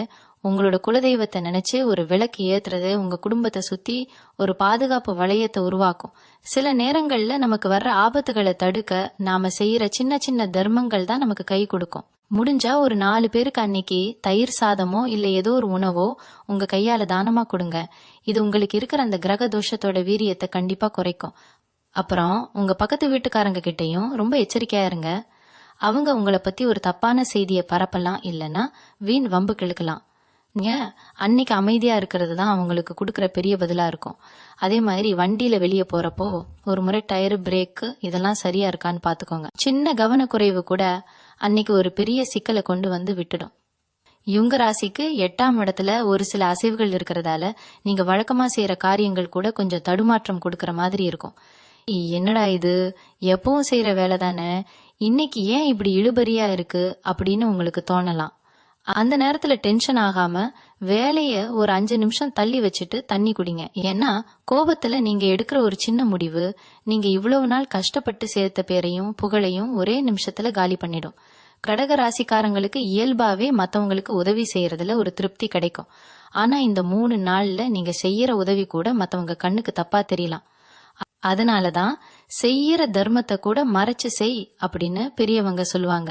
உங்களோட குலதெய்வத்தை நினைச்சு ஒரு விளக்கு ஏத்துறது உங்க குடும்பத்தை சுத்தி ஒரு பாதுகாப்பு வளையத்தை உருவாக்கும். சில நேரங்கள்ல நமக்கு வர்ற ஆபத்துகளை தடுக்க நாம செய்யற சின்ன சின்ன தர்மங்கள் தான் நமக்கு கை கொடுக்கும். முடிஞ்சா ஒரு 4 பேருக்கு அன்னைக்கு தயிர் சாதமோ இல்ல ஏதோ ஒரு உணவோ உங்க கையால தானமா கொடுங்க. இது உங்களுக்கு இருக்கிற அந்த கிரக தோஷத்தோட வீரியத்தை கண்டிப்பா குறைக்கும். அப்புறம் உங்க பக்கத்து வீட்டுக்காரங்க கிட்டையும் ரொம்ப எச்சரிக்கையா இருங்க. அவங்க உங்களை பத்தி ஒரு தப்பான செய்தியை பரப்பலாம், இல்லைன்னா வீண் வம்பு கிழக்கலாம். நீங்க அன்னைக்கு அமைதியா இருக்கிறது தான் அவங்களுக்கு கொடுக்கற பெரிய பதிலா இருக்கும். அதே மாதிரி வண்டியில வெளியே போறப்போ ஒரு முறை டயர், பிரேக்கு இதெல்லாம் சரியா இருக்கான்னு பாத்துக்கோங்க. சின்ன கவனக்குறைவு கூட அன்னைக்கு ஒரு பெரிய சிக்கலை கொண்டு வந்து விட்டுடும். இவங்க ராசிக்கு 8ஆம் இடத்துல ஒரு சில அசைவுகள் இருக்கிறதால நீங்க வழக்கமா செய்யற காரியங்கள் கூட கொஞ்சம் தடுமாற்றம் கொடுக்கற மாதிரி இருக்கும். என்னடா இது, எப்பவும் செய்யற வேலை தானே, இன்னைக்கு ஏன் இப்படி இழுபறியா இருக்கு அப்படின்னு உங்களுக்கு தோணலாம். அந்த நேரத்துல டென்ஷன் ஆகாம வேலைய ஒரு 5 நிமிஷம் தள்ளி வச்சுட்டு தண்ணி குடிங்க. ஏன்னா கோபத்துல நீங்க எடுக்கிற ஒரு சின்ன முடிவு நீங்க இவ்வளவு நாள் கஷ்டப்பட்டு சேர்த்த பேரையும் புகழையும் ஒரே நிமிஷத்துல காலி பண்ணிடும். கடக ராசிக்காரங்களுக்கு இயல்பாவே மத்தவங்களுக்கு உதவி செய்யறதுல ஒரு திருப்தி கிடைக்கும். ஆனா இந்த 3 நாள்ல நீங்க செய்யற உதவி கூட மத்தவங்க கண்ணுக்கு தப்பா தெரியலாம். அதனாலதான் செய்யற தர்மத்தை கூட மறைச்சு செய் அப்படின்னு பெரியவங்க சொல்லுவாங்க.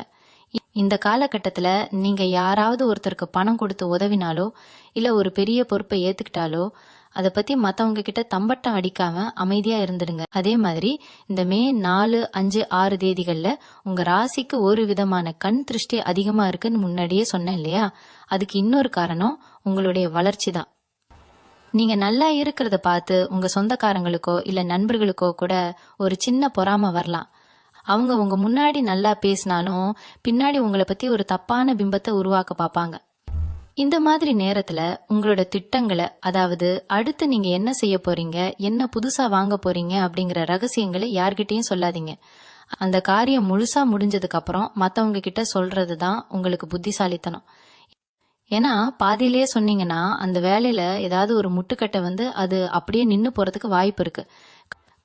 இந்த காலகட்டத்துல நீங்க யாராவது ஒருத்தருக்கு பணம் கொடுத்து உதவினாலோ இல்ல ஒரு பெரிய பொறுப்பை ஏத்துக்கிட்டாலோ அதை பத்தி மத்தவங்க கிட்ட தம்பட்டம் அடிக்காம அமைதியா இருந்துடுங்க. அதே மாதிரி இந்த மே 4, 5, 6 தேதிகள்ல உங்க ராசிக்கு ஒரு விதமான கண் திருஷ்டி அதிகமா இருக்குன்னு முன்னாடியே சொன்னேன் இல்லையா, அதுக்கு இன்னொரு காரணம் உங்களுடைய வளர்ச்சி தான். நீங்க நல்லா இருக்கிறத பார்த்து உங்க சொந்தக்காரங்களுக்கோ இல்ல நண்பர்களுக்கோ கூட ஒரு சின்ன பொறாம வரலாம். அவங்க உங்க முன்னாடி நல்லா பேசினாலும் பின்னாடி உங்களை பத்தி ஒரு தப்பான பிம்பத்தை உருவாக்க பார்ப்பாங்க. இந்த மாதிரி நேரத்துல உங்களோட திட்டங்களை, அதாவது அடுத்து நீங்க என்ன செய்ய போறீங்க, என்ன புதுசா வாங்க போறீங்க அப்படிங்கிற ரகசியங்களை யார்கிட்டயும் சொல்லாதீங்க. அந்த காரியம் முழுசா முடிஞ்சதுக்கு அப்புறம் மத்தவங்க கிட்ட சொல்றதுதான் உங்களுக்கு புத்திசாலித்தனம். ஏன்னா பாதியிலேயே சொன்னீங்கன்னா அந்த வேலையில ஏதாவது ஒரு முட்டுக்கட்டை வந்து அது அப்படியே நின்னு போறதுக்கு வாய்ப்பு இருக்கு.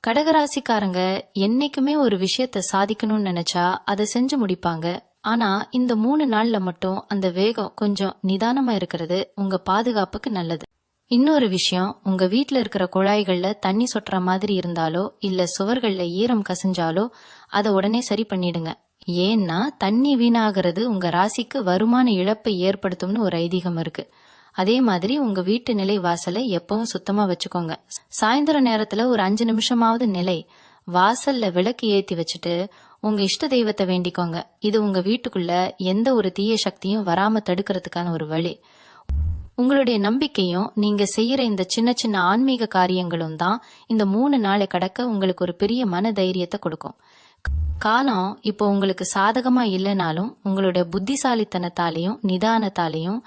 கடகராசிக்காரங்க என்னைக்குமே ஒரு விஷயத்த சாதிக்கணும்னு நினைச்சா அதை செஞ்சு முடிப்பாங்க. ஆனா இந்த 3 நாள்ல மட்டும் அந்த வேகம் கொஞ்சம் நிதானமா இருக்கிறது உங்க பாதுகாப்புக்கு நல்லது. இன்னொரு விஷயம், உங்க வீட்டுல இருக்கிற குழாய்கள்ல தண்ணி சொட்டுற மாதிரி இருந்தாலோ இல்ல சுவர்கள்ல ஈரம் கசிஞ்சாலோ அதை உடனே சரி பண்ணிடுங்க. ஏன்னா தண்ணி வீணாகிறது உங்க ராசிக்கு வருமான இழப்பை ஏற்படுத்தும்னு ஒரு ஐதீகம் இருக்கு. அதே மாதிரி உங்க வீட்டு நிலை வாசலை எப்பவும் சுத்தமா வச்சுக்கோங்க. சாயந்தர நேரத்துல ஒரு 5 நிமிஷமாவது நிலை வாசல்ல விளக்கு ஏத்தி வச்சுட்டு உங்க இஷ்ட தெய்வத்தை வேண்டிக்கோங்க. இது உங்க வீட்டுக்குள்ள எந்த ஒரு தீய சக்தியும் வராம தடுக்கிறதுக்கான ஒரு வழி. உங்களுடைய நம்பிக்கையும் நீங்க செய்யற இந்த சின்ன சின்ன ஆன்மீக காரியங்களும் தான் இந்த 3 நாளை கடக்க உங்களுக்கு ஒரு பெரிய மன தைரியத்தை கொடுக்கும். காலம் இப்போ உங்களுக்கு சாதகமா இல்லைனாலும் உங்களுடைய புத்திசாலித்தனத்தாலையும் நிதானத்தாலையும்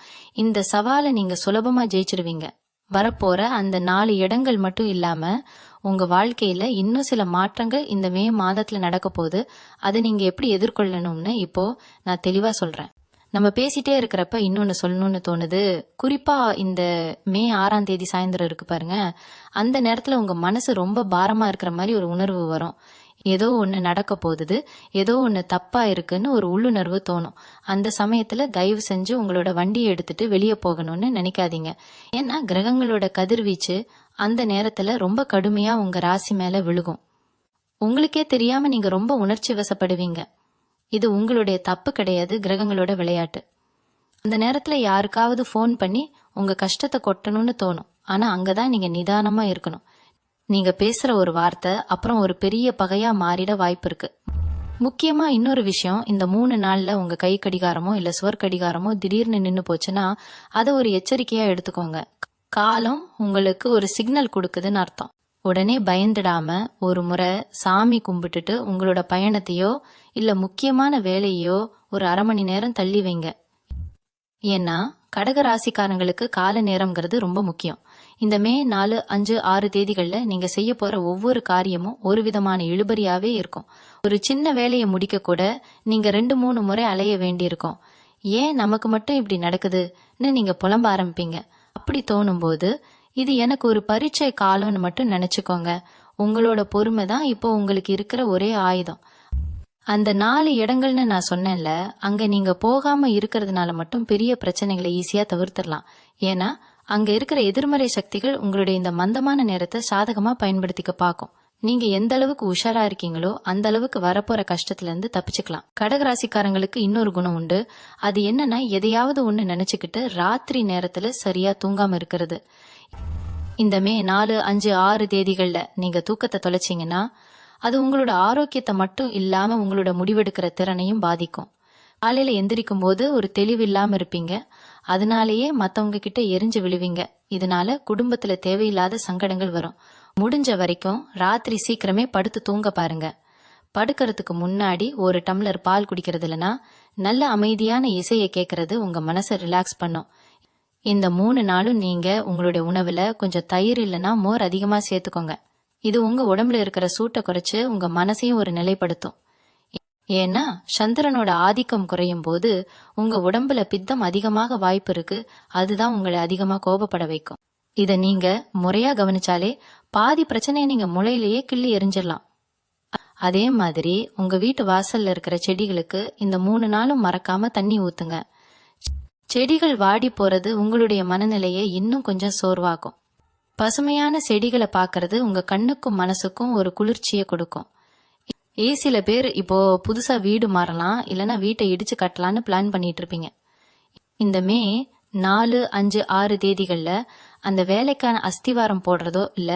இந்த சவாலை நீங்க சுலபமா ஜெயிச்சிருவீங்க. வரப்போற அந்த 4 இடங்கள் மட்டும் இல்லாம உங்க வாழ்க்கையில இன்னும் சில மாற்றங்கள் இந்த மே மாதத்துல நடக்க போது. அதை நீங்க எப்படி எதிர்கொள்ளணும்னு இப்போ நான் தெளிவா சொல்றேன். நம்ம பேசிட்டே இருக்கிறப்ப இன்னொன்னு சொல்லணும்னு தோணுது. குறிப்பா இந்த மே 6ஆம் தேதி சாயந்தரம் இருக்கு பாருங்க, அந்த நேரத்துல உங்க மனசு ரொம்ப பாரமா இருக்கிற மாதிரி ஒரு உணர்வு வரும். ஏதோ ஒண்ணு நடக்க போகுது, ஏதோ ஒண்ணு தப்பா இருக்குன்னு ஒரு உள்ளுணர்வு தோணும். அந்த சமயத்துல தயவு செஞ்சு உங்களோட வண்டியை எடுத்துட்டு வெளியே போகணும்னு நினைக்காதீங்க. ஏன்னா கிரகங்களோட கதிர்வீச்சு அந்த நேரத்துல ரொம்ப கடுமையா உங்க ராசி மேல விழுகும். உங்களுக்கே தெரியாம நீங்க ரொம்ப உணர்ச்சி வசப்படுவீங்க. இது உங்களுடைய தப்பு கிடையாது, கிரகங்களோட விளையாட்டு. அந்த நேரத்துல யாருக்காவது ஃபோன் பண்ணி உங்க கஷ்டத்தை கொட்டணும்னு தோணும். ஆனா அங்கதான் நீங்க நிதானமா இருக்கணும். நீங்க பேசுற ஒரு வார்த்தை அப்புறம் ஒரு பெரிய பகையா மாறிட வாய்ப்பு இருக்கு. முக்கியமா இன்னொரு விஷயம், இந்த 3 நாள்ல உங்க கை கடிகாரமோ இல்ல சுவர் கடிகாரமோ திடீர்னு நின்னு போச்சுன்னா அதை ஒரு எச்சரிக்கையா எடுத்துக்கோங்க. காலம் உங்களுக்கு ஒரு சிக்னல் கொடுக்குதுன்னு அர்த்தம். உடனே பயந்துடாம ஒரு முறை சாமி கும்பிட்டுட்டு உங்களோட பயணத்தையோ இல்ல முக்கியமான வேலையோ ஒரு அரை மணி நேரம் தள்ளி வைங்க. ஏன்னா கடக ராசிக்காரங்களுக்கு கால நேரம்ங்கிறது ரொம்ப முக்கியம். இந்த மே 4, 5, 6 தேதிகள்ல நீங்க செய்ய போற ஒவ்வொரு காரியமும் ஒரு விதமான இழுபறியாவே இருக்கும். ஒரு சின்ன வேலையை முடிக்க கூட நீங்க 2-3 முறை அலைய வேண்டியிருக்கும். ஏன் நமக்கு மட்டும் இப்படி நடக்குதுன்னு நீங்க புலம்ப ஆரம்பிப்பீங்க. அப்படி தோணும் போது இது எனக்கு ஒரு பரீட்சை காலம்னு மட்டும் நினைச்சுக்கோங்க. உங்களோட பொறுமை தான் இப்போ உங்களுக்கு இருக்கிற ஒரே ஆயுதம். அந்த 4 இடங்கள்னு நான் சொன்னேன்ல, அங்க நீங்க போகாம இருக்கிறதுனால மட்டும் பெரிய பிரச்சனைகளை ஈஸியா தவிர்த்திடலாம். ஏன்னா அங்க இருக்கிற எதிர்மறை சக்திகள் உங்களுடைய இந்த மந்தமான நேரத்தை சாதகமா பயன்படுத்திக்க பார்க்கும். நீங்க எந்த அளவுக்கு உஷாரா இருக்கீங்களோ அந்த அளவுக்கு வரப்போற கஷ்டத்துல இருந்து தப்பிச்சுக்கலாம். கடகராசிக்காரங்களுக்கு இன்னொரு குணம் உண்டு. அது என்னன்னா, எதையாவது ஒண்ணு நினைச்சுக்கிட்டு ராத்திரி நேரத்துல சரியா தூங்காம இருக்கிறது. இந்த மே 4, 5, 6 தேதிகள்ல நீங்க தூக்கத்தை தொலைச்சிங்கன்னா அது உங்களோட ஆரோக்கியத்தை மட்டும் இல்லாம உங்களோட முடிவெடுக்கிற திறனையும் பாதிக்கும். காலையில எந்திரிக்கும் போது ஒரு தெளிவு இல்லாம இருப்பீங்க. அதனாலேயே மத்தவங்க கிட்ட எரிஞ்சு விழுவீங்க. இதனால குடும்பத்துல தேவையில்லாத சங்கடங்கள் வரும். முடிஞ்ச வரைக்கும் ராத்திரி சீக்கிரமே படுத்து தூங்க பாருங்க. படுக்கிறதுக்கு முன்னாடி ஒரு டம்ளர் பால் குடிக்கிறது இல்லைன்னா நல்ல அமைதியான இசையை கேட்கறது உங்க மனசை ரிலாக்ஸ் பண்ணும். இந்த 3 நாளும் நீங்க உங்களுடைய உணவுல கொஞ்சம் தயிர் இல்லைன்னா மோர் அதிகமா சேர்த்துக்கோங்க. இது உங்க உடம்புல இருக்கிற சூட்டை குறைச்சு உங்க மனசையும் ஒரு நிலைப்படுத்தும். ஏன்னா சந்திரனோட ஆதிக்கம் குறையும் போது உங்க உடம்புல பித்தம் அதிகமாக வாய்ப்பு இருக்கு. அதுதான் உங்களை அதிகமா கோபப்பட வைக்கும். இத நீங்க முறையா கவனிச்சாலே பாதி பிரச்சனையை நீங்க முளையிலேயே கிள்ளி எரிஞ்சிடலாம். அதே மாதிரி உங்க வீட்டு வாசல்ல இருக்கிற செடிகளுக்கு இந்த 3 நாளும் மறக்காம தண்ணி ஊத்துங்க. செடிகள் வாடி போறது உங்களுடைய மனநிலையை இன்னும் கொஞ்சம் சோர்வாக்கும். பசுமையான செடிகளை பாக்குறது உங்க கண்ணுக்கும் மனசுக்கும் ஒரு குளிர்ச்சியை கொடுக்கும். சில பேர் இப்போ புதுசா வீடு மாறலாம் இல்லைன்னா வீட்டை இடிச்சு கட்டலான்னு பிளான் பண்ணிட்டு இருப்பீங்க. இந்த மே 4, 5, 6 தேதிகள்ல அந்த வேலைக்கான அஸ்திவாரம் போடுறதோ இல்ல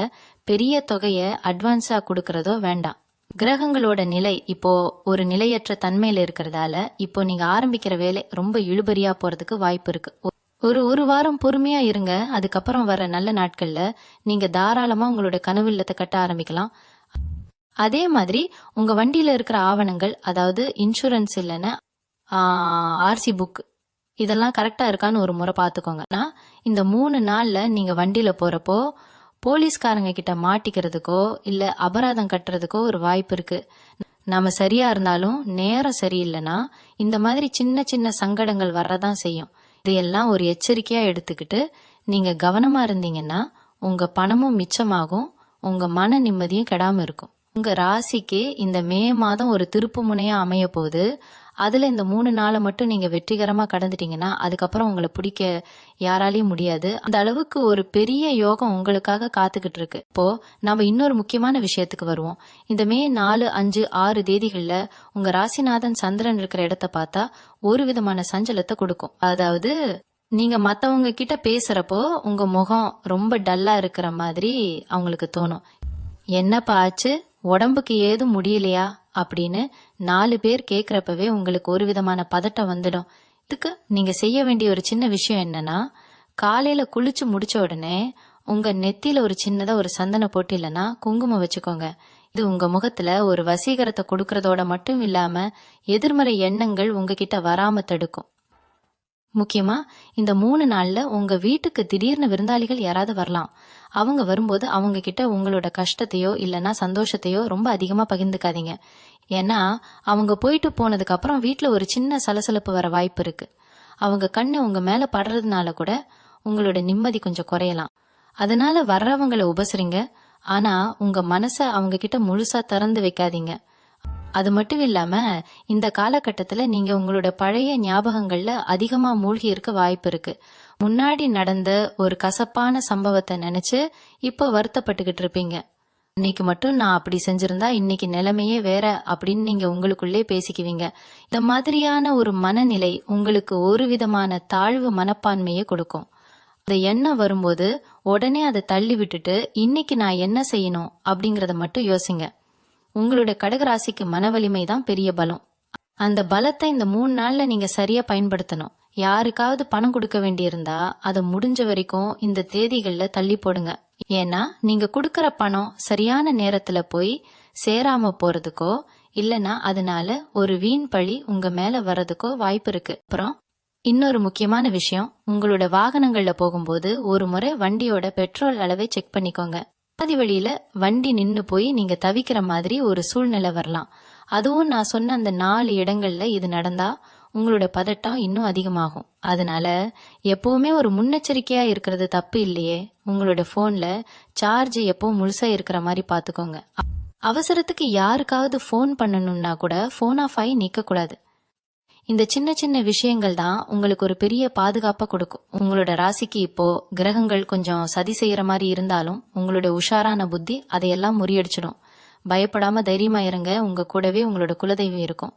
பெரிய தொகையை அட்வான்ஸா கொடுக்கறதோ வேண்டாம். கிரகங்களோட நிலை இப்போ ஒரு நிலையற்ற தன்மையில இருக்கிறதால இப்போ நீங்க ஆரம்பிக்கிற வேலை ரொம்ப இழுபறியா போறதுக்கு வாய்ப்பு இருக்கு. ஒரு வாரம் பொறுமையா இருங்க. அதுக்கப்புறம் வர நல்ல நாட்கள்ல நீங்க தாராளமா உங்களோட கனவு இல்லத்தை கட்ட ஆரம்பிக்கலாம். அதே மாதிரி உங்க வண்டியில இருக்கிற ஆவணங்கள், அதாவது இன்சூரன்ஸ் இல்லைன்னா ஆர்சி புக், இதெல்லாம் கரெக்டா இருக்கான்னு ஒரு முறை பாத்துக்கோங்க. இந்த 3 நாள்ல நீங்க வண்டியில போறப்போ போலீஸ்காரங்க கிட்ட மாட்டிக்கிறதுக்கோ இல்ல அபராதம் கட்டுறதுக்கோ ஒரு வாய்ப்பு இருக்கு. நாம சரியா இருந்தாலும் நேரம் சரியில்லைன்னா இந்த மாதிரி சின்ன சின்ன சங்கடங்கள் வர்றதான் செய்யும். இதையெல்லாம் ஒரு எச்சரிக்கையா எடுத்துக்கிட்டு நீங்க கவனமா இருந்தீங்கன்னா உங்க பணமும் மிச்சமாகும், உங்க மன நிம்மதியும் கெடாம இருக்கும். உங்க ராசிக்கு இந்த மே மாதம் ஒரு திருப்பு முனையா அமைய போகுது. அதுல இந்த 3 நாளை மட்டும் நீங்க வெற்றிகரமா கடந்துட்டீங்கன்னா அதுக்கப்புறம் உங்களை பிடிக்க யாராலையும் முடியாது. அந்த அளவுக்கு ஒரு பெரிய யோகம் உங்களுக்காக காத்துக்கிட்டு இருக்கு. இப்போ நாம இன்னொரு முக்கியமான விஷயத்துக்கு வருவோம். இந்த மே 4, 5, 6 தேதிகள்ல உங்க ராசிநாதன் சந்திரன் இருக்கிற இடத்த பார்த்தா ஒரு விதமான சஞ்சலத்தை கொடுக்கும். அதாவது நீங்க மத்தவங்க கிட்ட பேசுறப்போ உங்க முகம் ரொம்ப டல்லா இருக்கிற மாதிரி அவங்களுக்கு தோணும். என்னப்பா ஆச்சு, உடம்புக்கு ஏதும் முடியலையா அப்படின்னு 4 பேர் கேக்குறப்பவே உங்களுக்கு ஒரு விதமான பதட்டம் வந்துடும். இதுக்கு நீங்க செய்ய வேண்டிய ஒரு சின்ன விஷயம் என்னன்னா, காலையில குளிச்சு முடிச்ச உடனே உங்க நெத்தியில ஒரு சின்னதா ஒரு சந்தன போட்டு இல்லைன்னா குங்குமம் வச்சுக்கோங்க. இது உங்க முகத்துல ஒரு வசீகரத்தை கொடுக்கறதோட மட்டும் இல்லாம எதிர்மறை எண்ணங்கள் உங்ககிட்ட வராம தடுக்கும். முக்கியமா இந்த 3 நாள்ல உங்க வீட்டுக்கு திடீர்னு விருந்தாளிகள் யாராவது வரலாம். அவங்க வரும்போது அவங்க கிட்ட உங்களோட கஷ்டத்தையோ இல்லைன்னா சந்தோஷத்தையோ ரொம்ப அதிகமா பகிர்ந்துக்காதீங்க. ஏன்னா அவங்க போயிட்டு போனதுக்கு அப்புறம் வீட்டுல ஒரு சின்ன சலசலப்பு வர வாய்ப்பு இருக்கு. அவங்க கண்ணு உங்க மேல படுறதுனால கூட உங்களோட நிம்மதி கொஞ்சம் குறையலாம். அதனால வர்றவங்களை உபசரிங்க. ஆனா உங்க மனச அவங்க கிட்ட முழுசா திறந்து வைக்காதீங்க. அது மட்டும் இல்லாம இந்த காலகட்டத்துல நீங்க உங்களோட பழைய ஞாபகங்கள்ல அதிகமா மூழ்கி இருக்க வாய்ப்பு இருக்கு. முன்னாடி நடந்த ஒரு கசப்பான சம்பவத்தை நினைச்சு இப்போ வருத்தப்பட்டுக்கிட்டு இருப்பீங்க. இன்னைக்கு மட்டும் நான் அப்படி செஞ்சிருந்தா இன்னைக்கு நிலைமையே வேற அப்படின்னு நீங்க உங்களுக்குள்ளே பேசிக்குவீங்க. இந்த மாதிரியான ஒரு மனநிலை உங்களுக்கு ஒரு விதமான தாழ்வு மனப்பான்மையை கொடுக்கும். அந்த எண்ணம் வரும்போது உடனே அதை தள்ளி விட்டுட்டு இன்னைக்கு நான் என்ன செய்யணும் அப்படிங்கறத மட்டும் யோசிங்க. உங்களுடைய கடகராசிக்கு மன வலிமை தான் பெரிய பலம். அந்த பலத்தை இந்த 3 நாள்ல நீங்க சரியா பயன்படுத்தணும். யாருக்காவது பணம் கொடுக்க வேண்டியிருந்தா அதை முடிஞ்ச வரைக்கும் இந்த தேதிகள்ல தள்ளி போடுங்க. ஏன்னா நீங்க கொடுக்கற பணம் சரியான நேரத்துல போய் சேராம போறதுக்கோ இல்லனா அதனால ஒரு வீண் பழி உங்க மேல வர்றதுக்கோ வாய்ப்பு இருக்கு. அப்புறம் இன்னொரு முக்கியமான விஷயம், உங்களோட வாகனங்கள்ல போகும்போது ஒரு முறை வண்டியோட பெட்ரோல் அளவை செக் பண்ணிக்கோங்க. பாதி வழியில வண்டி நின்னு போய் நீங்க தவிக்கிற மாதிரி ஒரு சூழ்நிலை வரலாம். அதுவும் நான் சொன்ன அந்த 4 இடங்கள்ல இது நடந்தா உங்களோட பதட்டம் இன்னும் அதிகமாகும். அதனால எப்பவுமே ஒரு முன்னெச்சரிக்கையா இருக்கிறது தப்பு இல்லையே. உங்களோட போன்ல சார்ஜ் எப்பவும் முழுசா இருக்கிற மாதிரி பாத்துக்கோங்க. அவசரத்துக்கு யாருக்காவது போன் பண்ணணும்னா கூட போன் ஆஃப் ஆகி நிக்க கூடாது. இந்த சின்ன சின்ன விஷயங்கள் தான் உங்களுக்கு ஒரு பெரிய பாதுகாப்பை கொடுக்கும். உங்களோட ராசிக்கு இப்போ கிரகங்கள் கொஞ்சம் சதி செய்யற மாதிரி இருந்தாலும் உங்களோட உஷாரான புத்தி அதையெல்லாம் முறியடிச்சிடும். பயப்படாம தைரியமா இருங்க. உங்க கூடவே உங்களோட குலதெய்வம் இருக்கும்.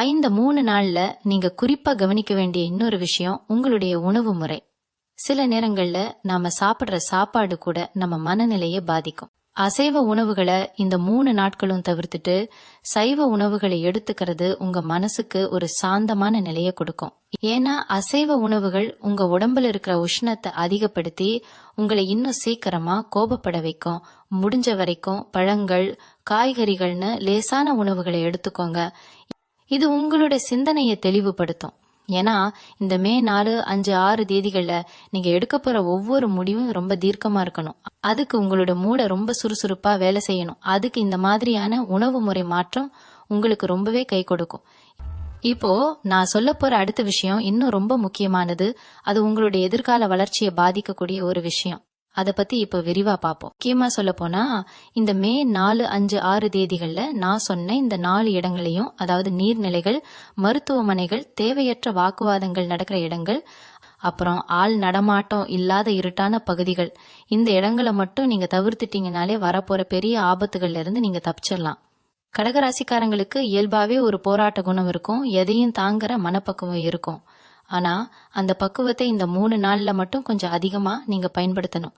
இந்த 3 நாள்ல நீங்க குறிப்பா கவனிக்க வேண்டிய இன்னொரு விஷயம் உங்களுடைய உணவு முறை. சில நேரங்கள்ல நாம சாப்பிடுற சாப்பாடு கூட நம்ம மனநிலையை பாதிக்கும். அசைவ உணவுகளை இந்த 3 நாட்களும் தவிர்த்துட்டு சைவ உணவுகளை எடுத்துக்கிறது உங்க மனசுக்கு ஒரு சாந்தமான நிலையை கொடுக்கும். ஏன்னா அசைவ உணவுகள் உங்க உடம்புல இருக்கிற உஷ்ணத்தை அதிகப்படுத்தி உங்களை இன்னும் சீக்கிரமா கோபப்பட வைக்கும். முடிஞ்ச வரைக்கும் பழங்கள், காய்கறிகள்னு லேசான உணவுகளை எடுத்துக்கோங்க. இது உங்களோட சிந்தனையை தெளிவுபடுத்தும். ஏன்னா இந்த மே 4, 5, 6 தேதிகள்ல நீங்க எடுக்க போற ஒவ்வொரு முடிவும் ரொம்ப தீர்க்கமா இருக்கணும். அதுக்கு உங்களோட மூளை ரொம்ப சுறுசுறுப்பா வேலை செய்யணும். அதுக்கு இந்த மாதிரியான உணவு முறை மாற்றம் உங்களுக்கு ரொம்பவே கை கொடுக்கும். இப்போ நான் சொல்ல போற அடுத்த விஷயம் இன்னும் ரொம்ப முக்கியமானது. அது உங்களுடைய எதிர்கால வளர்ச்சியை பாதிக்கக்கூடிய ஒரு விஷயம். அத பத்தி இப்ப விரிவா பாப்போம். முக்கியமா சொல்ல போனா இந்த மே 4, 5, 6 தேதிகள்ல நான் சொன்ன இந்த 4 இடங்களையும், அதாவது நீர்நிலைகள், மருத்துவமனைகள், தேவையற்ற வாக்குவாதங்கள் நடக்கிற இடங்கள், அப்புறம் ஆள் நடமாட்டம் இல்லாத இருட்டான பகுதிகள், இந்த இடங்களை மட்டும் நீங்க தவிர்த்துட்டீங்கனாலே வரப்போற பெரிய ஆபத்துகள்ல இருந்து நீங்க தப்பிச்சிடலாம். கடகராசிக்காரங்களுக்கு இயல்பாவே ஒரு போராட்ட குணம் இருக்கும். எதையும் தாங்குற மனப்பக்குவம் இருக்கும். ஆனா அந்த பக்குவத்தை இந்த 3 நாள்ல மட்டும் கொஞ்சம் அதிகமா நீங்க பயன்படுத்தணும்.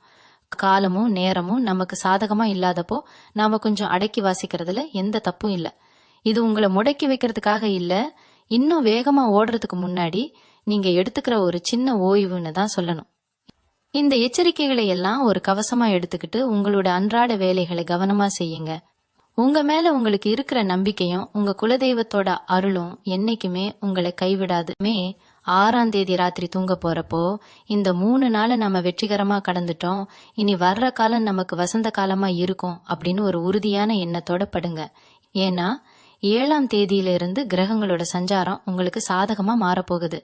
காலமும் நேரமும் நமக்கு சாதகமா இல்லாதப்போ நாம கொஞ்சம் அடக்கி வாசிக்கிறதுல எந்த தப்பும் இல்ல. இது உங்களை முடக்கி வைக்கிறதுக்காக இல்ல, இன்னும் வேகமா ஓடுறதுக்கு முன்னாடி நீங்க எடுத்துக்கிற ஒரு சின்ன ஓய்வுன்னு தான் சொல்லணும். இந்த எச்சரிக்கைகளை எல்லாம் ஒரு கவசமா எடுத்துக்கிட்டு உங்களோட அன்றாட வேலைகளை கவனமா செய்யுங்க. உங்க மேல உங்களுக்கு இருக்கிற நம்பிக்கையும் உங்க குலதெய்வத்தோட அருளும் என்னைக்குமே உங்களை கைவிடாது. மே 6ஆம் தேதி ராத்திரி தூங்க போறப்போ இந்த 3 நாளை நம்ம வெற்றிகரமா கடந்துட்டோம், இனி வர்ற காலம் நமக்கு வசந்த காலமா இருக்கும் அப்படின்னு ஒரு உறுதியான எண்ணத்தோட படுங்க. ஏன்னா 7ஆம் தேதியிலிருந்து கிரகங்களோட சஞ்சாரம் உங்களுக்கு சாதகமா மாறப்போகுது.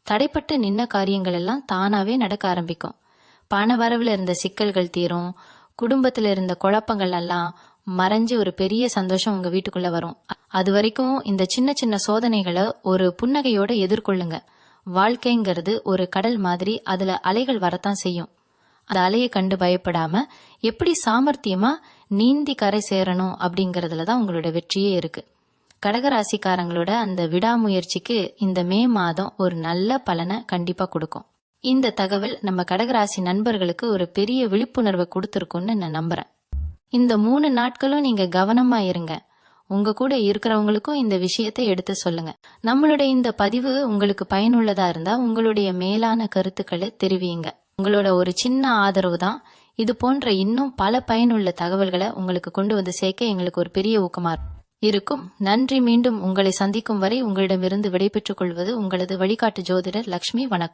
தடைப்பட்டு நின்ன காரியங்கள் எல்லாம் தானாவே நடக்க ஆரம்பிக்கும். பண வரவுல இருந்த சிக்கல்கள் தீரும். குடும்பத்துல இருந்த குழப்பங்கள் எல்லாம் மறைஞ்சு ஒரு பெரிய சந்தோஷம் உங்க வீட்டுக்குள்ள வரும். அது வரைக்கும் இந்த சின்ன சின்ன சோதனைகளை ஒரு புன்னகையோட எதிர்கொள்ளுங்க. வாழ்க்கைங்கிறது ஒரு கடல் மாதிரி, அதுல அலைகள் வரத்தான் செய்யும். அந்த அலையை கண்டு பயப்படாம எப்படி சாமர்த்தியமா நீந்தி கரை சேரணும் அப்படிங்கறதுலதான் உங்களோட வெற்றியே இருக்கு. கடகராசிக்காரங்களோட அந்த விடாமுயற்சிக்கு இந்த மே மாதம் ஒரு நல்ல பலனை கண்டிப்பா கொடுக்கும். இந்த தகவல் நம்ம கடகராசி நண்பர்களுக்கு ஒரு பெரிய விழிப்புணர்வை கொடுத்திருக்கும்னு நான் நம்புறேன். இந்த 3 நாட்களும் நீங்க கவனமா இருங்க. உங்க கூட இருக்கிறவங்களுக்கும் இந்த விஷயத்தை எடுத்து சொல்லுங்க. நம்மளுடைய இந்த பதிவு உங்களுக்கு பயனுள்ளதா இருந்தா உங்களுடைய மேலான கருத்துக்களை தெரிவிங்க. உங்களோட ஒரு சின்ன ஆதரவு தான் இது போன்ற இன்னும் பல பயனுள்ள தகவல்களை உங்களுக்கு கொண்டு வந்து சேர்க்க எங்களுக்கு ஒரு பெரிய ஊக்கமா இருக்கும். நன்றி. மீண்டும் உங்களை சந்திக்கும் வரை உங்களிடமிருந்து விடைபெற்றுக் கொள்வது உங்களது வழிகாட்டு ஜோதிடர் லக்ஷ்மி. வணக்கம்.